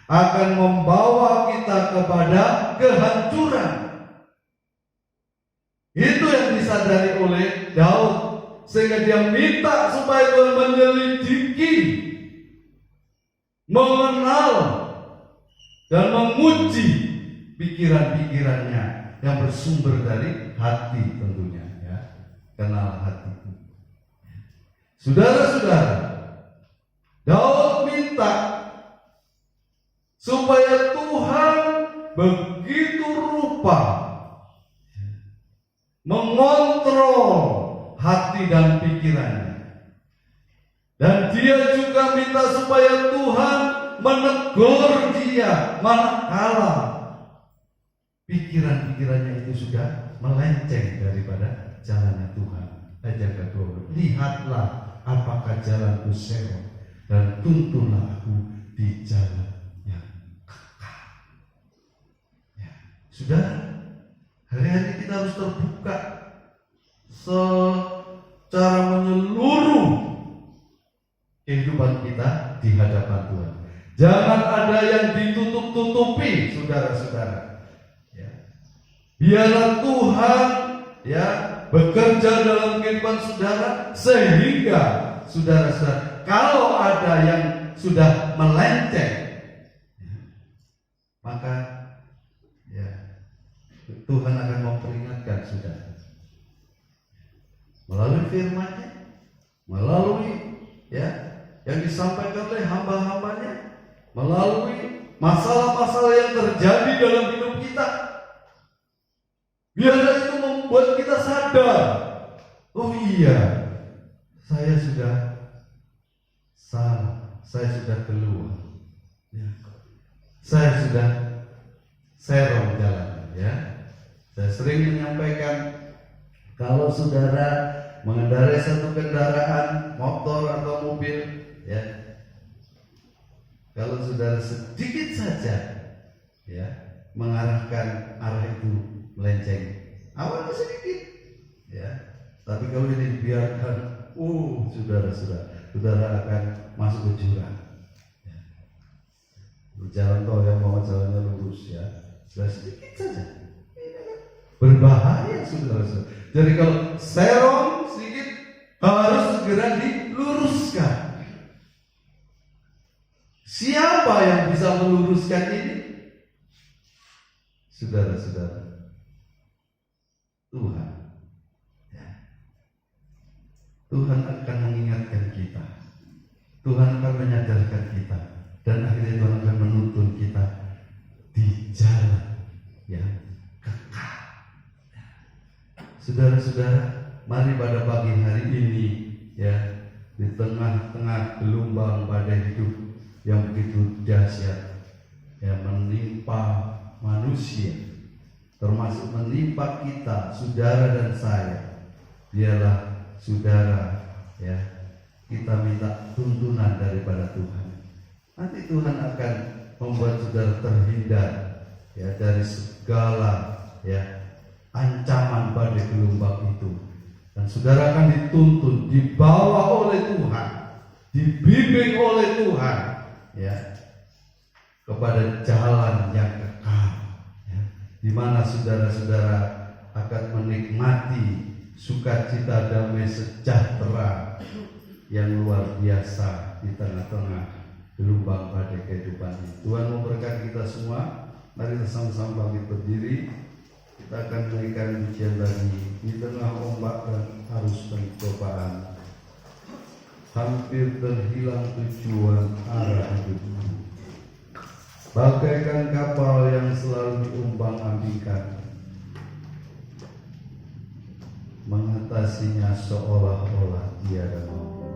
akan membawa kita kepada kehancuran. Itu yang disadari oleh Daud, sehingga dia minta supaya Tuhan menyelidiki, mengenal, dan menguji pikiran-pikirannya yang bersumber dari hati tentunya. Kenal hatiku. Saudara-saudara, Daud minta supaya Tuhan begitu rupa mengontrol hati dan pikirannya. Dan dia juga minta supaya Tuhan menegur dia manakala pikiran-pikirannya itu sudah melenceng daripada jalannya Tuhan. Ayat ke-20, lihatlah apakah jalanku serong dan tuntunlah aku di jalan yang kekal. Ya. Saudara, hari-hari kita harus terbuka secara menyeluruh kehidupan kita di hadapan Tuhan. Jangan ada yang ditutup-tutupi, saudara-saudara. Ya. Biarlah Tuhan ya bekerja dalam kehidupan saudara, sehingga saudara-saudara, kalau ada yang sudah melenceng, maka ya Tuhan akan memperingatkan saudara melalui firman-Nya, melalui ya yang disampaikan oleh hamba-hambanya, melalui masalah-masalah yang terjadi dalam hidup kita. Biarlah itu membuat kita sadar, oh iya, saya sudah salah, saya sudah keluar, ya. Saya sudah serong jalan, ya. Saya sering menyampaikan, kalau saudara mengendarai satu kendaraan, motor atau mobil, ya, kalau saudara sedikit saja, ya, mengarahkan arah itu melenceng, awalnya sedikit, ya, tapi kalau ini dibiarkan, saudara akan masuk ke jurang. Ya. Jalan tol yang mau jalannya lurus, ya, sudah sedikit saja, berbahaya, saudara. Jadi kalau serong sedikit harus segera diluruskan. Siapa yang bisa meluruskan ini? Saudara-saudara, Tuhan. Ya. Tuhan akan mengingatkan kita. Tuhan akan menyadarkan kita. Dan akhirnya Tuhan akan menuntun kita di jalan yang kekal. Ya. Saudara-saudara, mari pada pagi hari ini, ya, di tengah-tengah gelombang badai hidup yang begitu dahsyat, yang menimpa manusia, termasuk menimpa kita, saudara dan saya, biarlah saudara, ya, kita minta tuntunan daripada Tuhan. Nanti Tuhan akan membuat saudara terhindar, ya, dari segala, ya, ancaman badai gelombang itu, dan saudara akan dituntun, dibawa oleh Tuhan, dibimbing oleh Tuhan, ya, kepada jalan yang kekal, ya, di mana saudara-saudara akan menikmati sukacita damai sejahtera yang luar biasa di tengah-tengah gelombang badai kehidupan ini. Tuhan memberkati kita semua. Mari kita sama-sama bangkit berdiri. Kita akan berikan pujian lagi di tengah ombak dan arus pencobaan. Hampir terhilang tujuan arah hidupku, bagaikan kapal yang selalu diumbang-ambingkan, mengatasinya seolah-olah tiada mampu.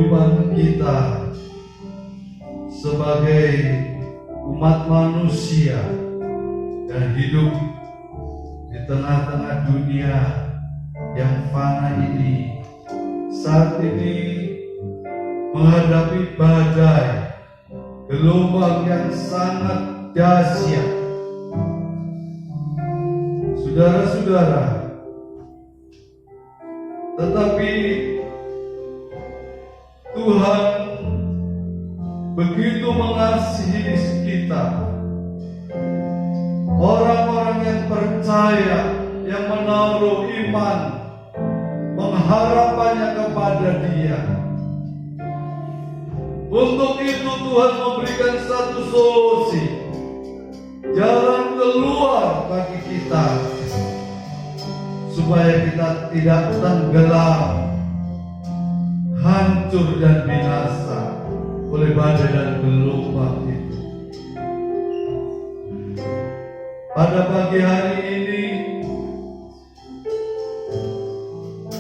kehidupan kita sebagai umat manusia yang hidup di tengah-tengah dunia yang fana ini, saat ini menghadapi badai, gelombang yang sangat dahsyat. Saudara-saudara, tetapi Tuhan begitu mengasihi kita, orang-orang yang percaya, yang menaruh iman, mengharapannya kepada Dia. Untuk itu Tuhan memberikan satu solusi, jalan keluar bagi kita, supaya kita tidak tenggelam, hancur dan binasa oleh badai dan gelombang itu. Pada pagi hari ini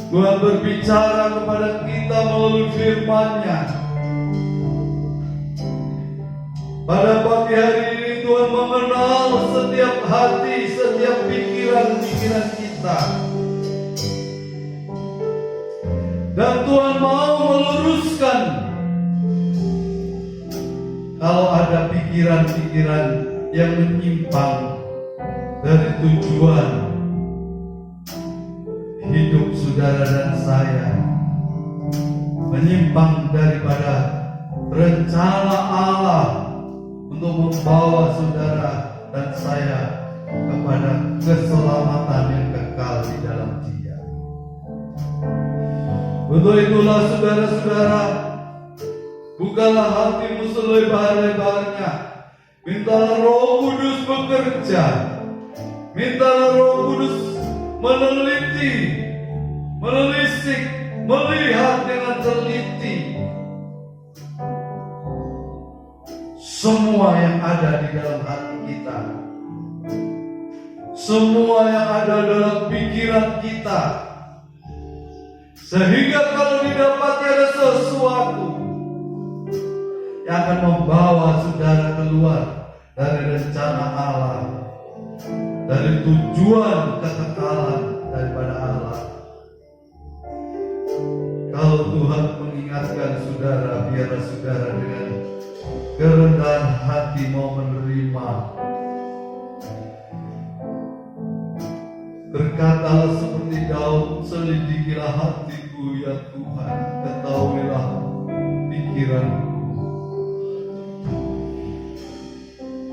Tuhan berbicara kepada kita melalui firman-Nya. Pada pagi hari ini Tuhan mengenal setiap hati, setiap pikiran-pikiran kita. Dan Tuhan mau meluruskan kalau ada pikiran-pikiran yang menyimpang dari tujuan hidup saudara dan saya, menyimpang daripada rencana Allah untuk membawa saudara dan saya kepada keselamatan yang kekal di dalam Dia. Untuk itulah saudara-saudara, bukalah hatimu selebar-lebarnya. Mintalah Roh Kudus bekerja. Mintalah Roh Kudus meneliti, menelisik, melihat dengan teliti semua yang ada di dalam hati kita, semua yang ada dalam pikiran kita, sehingga kalau didapati ada sesuatu yang akan membawa saudara keluar dari rencana Allah, dari tujuan kekekalan daripada Allah. Kalau Tuhan mengingatkan saudara, biarlah saudara dengan kerendahan hati mau menerima. Berkatalah seperti Daud, selidikilah hatiku ya Tuhan, ketahuilah pikiranku.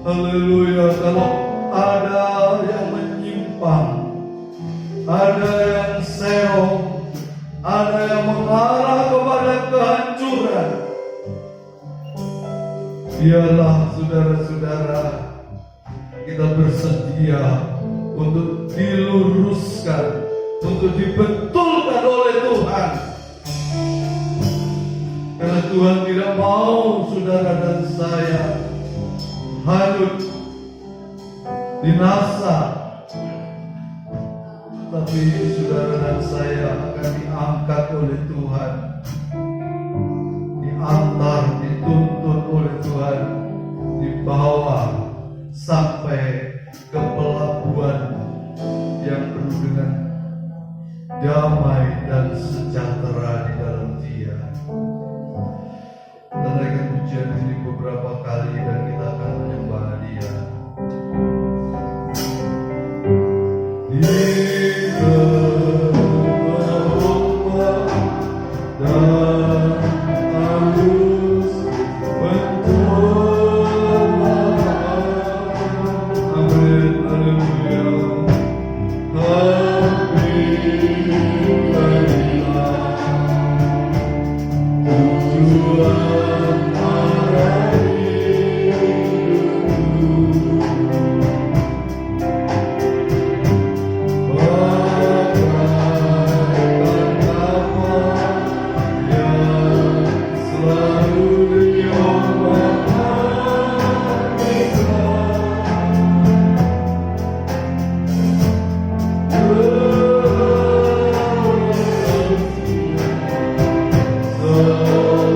Haleluya. Kalau ada yang menyimpang, ada yang serong, ada yang mengarah kepada kehancuran, biarlah saudara-saudara kita bersedia untuk diluruskan, untuk dibetulkan oleh Tuhan. Karena Tuhan tidak mau saudara dan saya hanyut, binasa, tapi saudara dan saya akan diangkat oleh Tuhan, diantar, dituntun oleh Tuhan, dibawa sampai ke pelabuhan yang penuh dengan damai dan sejahtera di dalam Dia. Kita naikkan pujian ini beberapa kali dan kita akan menyembah Dia. Oh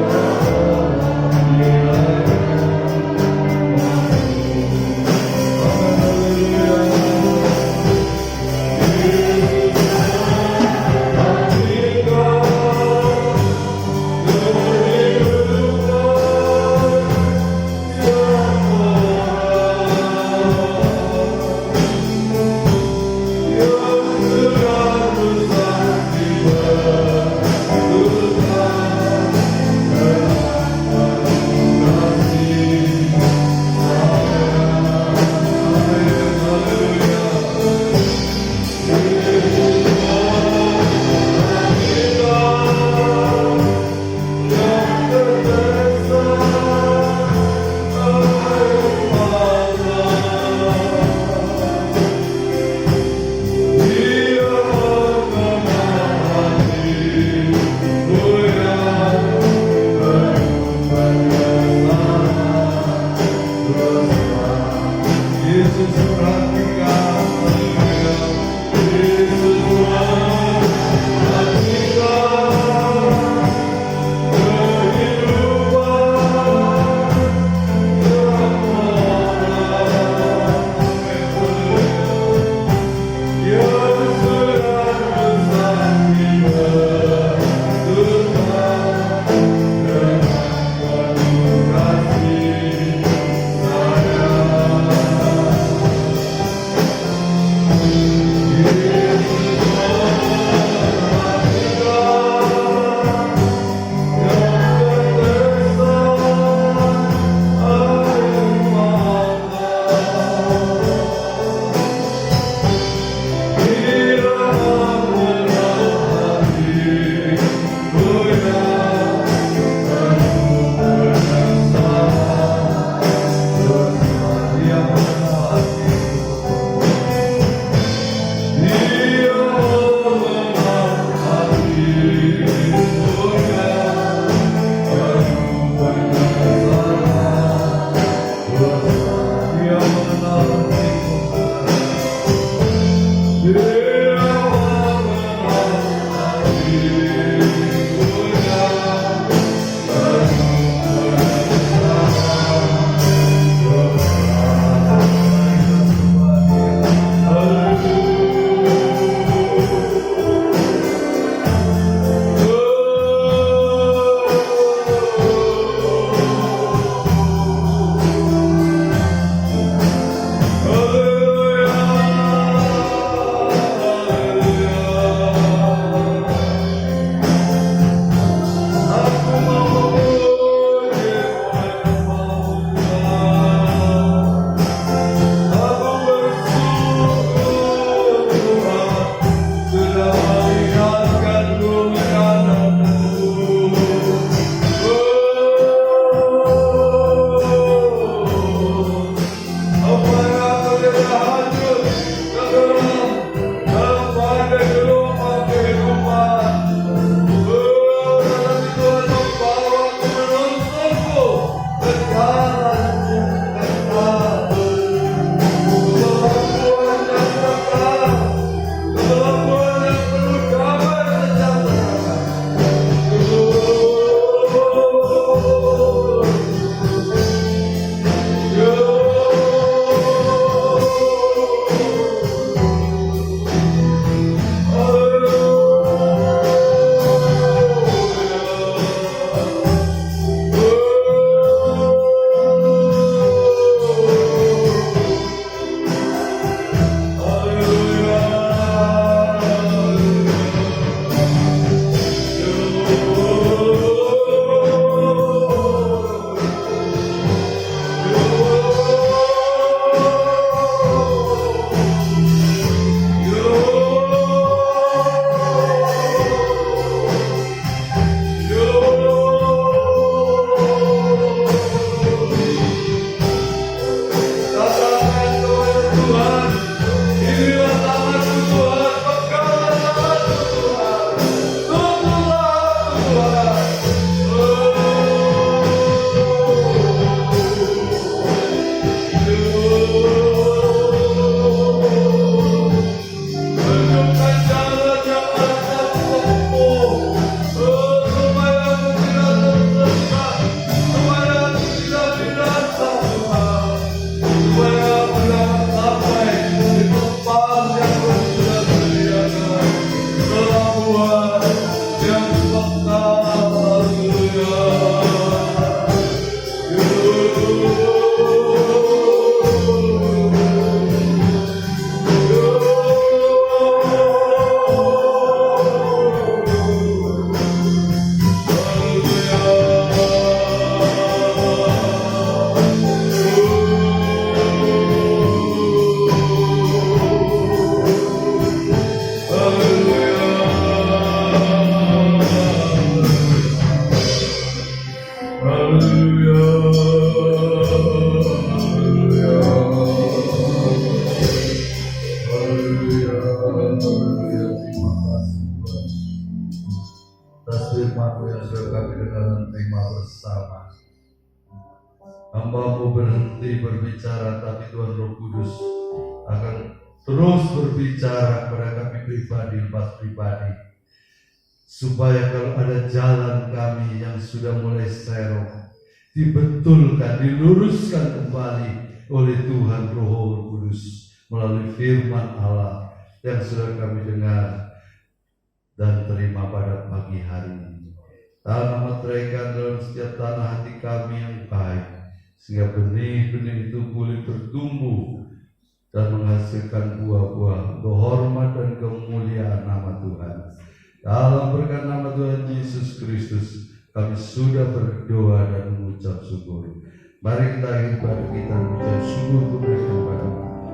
Haleluya, haleluya, haleluya, haleluya. Terima kasih Tuhan atas firman-Mu yang sudah kami dengar dan terima bersama. Hamba-Mu berhenti berbicara, tapi Tuhan Roh Kudus akan terus berbicara kepada kami pribadi lepas pribadi, supaya kalau ada jalan kami yang sudah mulai serong, dibetulkan, diluruskan kembali oleh Tuhan Roh Kudus melalui firman Allah yang sudah kami dengar dan terima pada pagi hari ini. Tanam meteraikan dalam setiap tanah hati kami yang baik, sehingga benih-benih itu boleh bertumbuh dan menghasilkan buah-buah untuk hormat dan kemuliaan nama Tuhan. Dalam berkat nama Tuhan Yesus Kristus, kami sudah berdoa dan mengucap syukur. Mari kita akhiri pada kita mengucap syukur kepada Tuhan.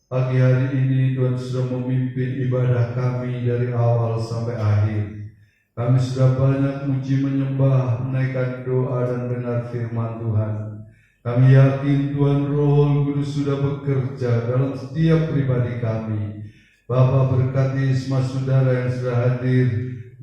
Pagi hari ini Tuhan sudah memimpin ibadah kami dari awal sampai akhir. Kami sudah banyak muji menyembah, menaikkan doa dan dengar firman Tuhan. Kami yakin Tuhan Roh Kudus sudah bekerja dalam setiap pribadi kami. Bapa, berkati semua saudara yang sudah hadir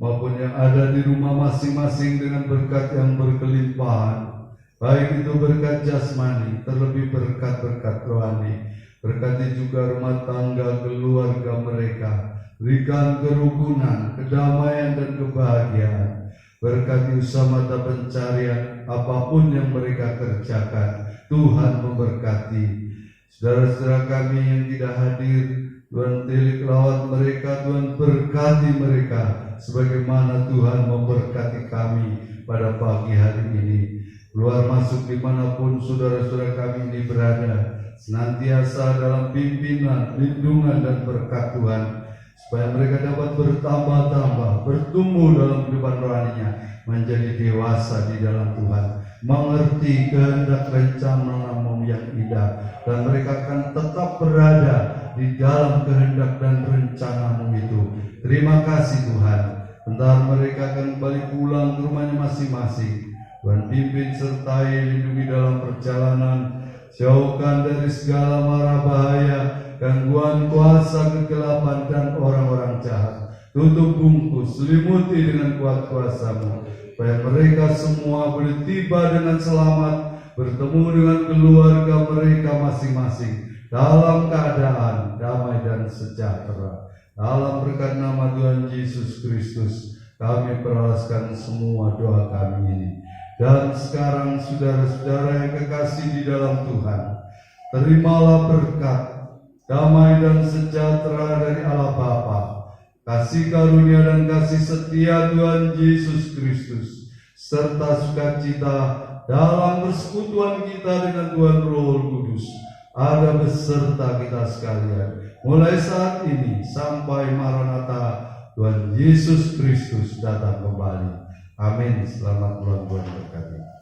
maupun yang ada di rumah masing-masing dengan berkat yang berkelimpahan. Baik itu berkat jasmani, terlebih berkat-berkat rohani. Berkati juga rumah tangga keluarga mereka. Berikan kerukunan, kedamaian dan kebahagiaan. Berkati usaha mata pencarian apapun yang mereka kerjakan. Tuhan memberkati. Saudara-saudara kami yang tidak hadir, Tuhan tilik lawat mereka, Tuhan berkati mereka sebagaimana Tuhan memberkati kami pada pagi hari ini. Keluar masuk dimanapun saudara-saudara kami ini berada, senantiasa dalam pimpinan, lindungan dan berkat Tuhan, supaya mereka dapat bertambah-tambah, bertumbuh dalam kehidupan rohaninya, menjadi dewasa di dalam Tuhan, mengerti kehendak rencana-Mu yang indah, dan mereka akan tetap berada di dalam kehendak dan rencana-Mu itu. Terima kasih Tuhan. Bentar mereka akan kembali pulang ke rumahnya masing-masing. Tuhan pimpin sertai, lindungi dalam perjalanan, jauhkan dari segala mara bahaya, gangguan kuasa kegelapan dan orang-orang jahat. Tutup bungkus, selimuti dengan kuat kuasa-Mu, supaya mereka semua boleh tiba dengan selamat, bertemu dengan keluarga mereka masing-masing dalam keadaan damai dan sejahtera. Dalam berkat nama Tuhan Yesus Kristus, kami perahlaskan semua doa kami ini. Dan sekarang saudara-saudara yang kekasih di dalam Tuhan, terimalah berkat, damai dan sejahtera dari Allah Bapa, kasih karunia dan kasih setia Tuhan Yesus Kristus, serta sukacita dalam persekutuan kita dengan Tuhan Roh Kudus, ada beserta kita sekalian, mulai saat ini sampai Maranatha Tuhan Yesus Kristus datang kembali. Amin. Selamat bulan berkati.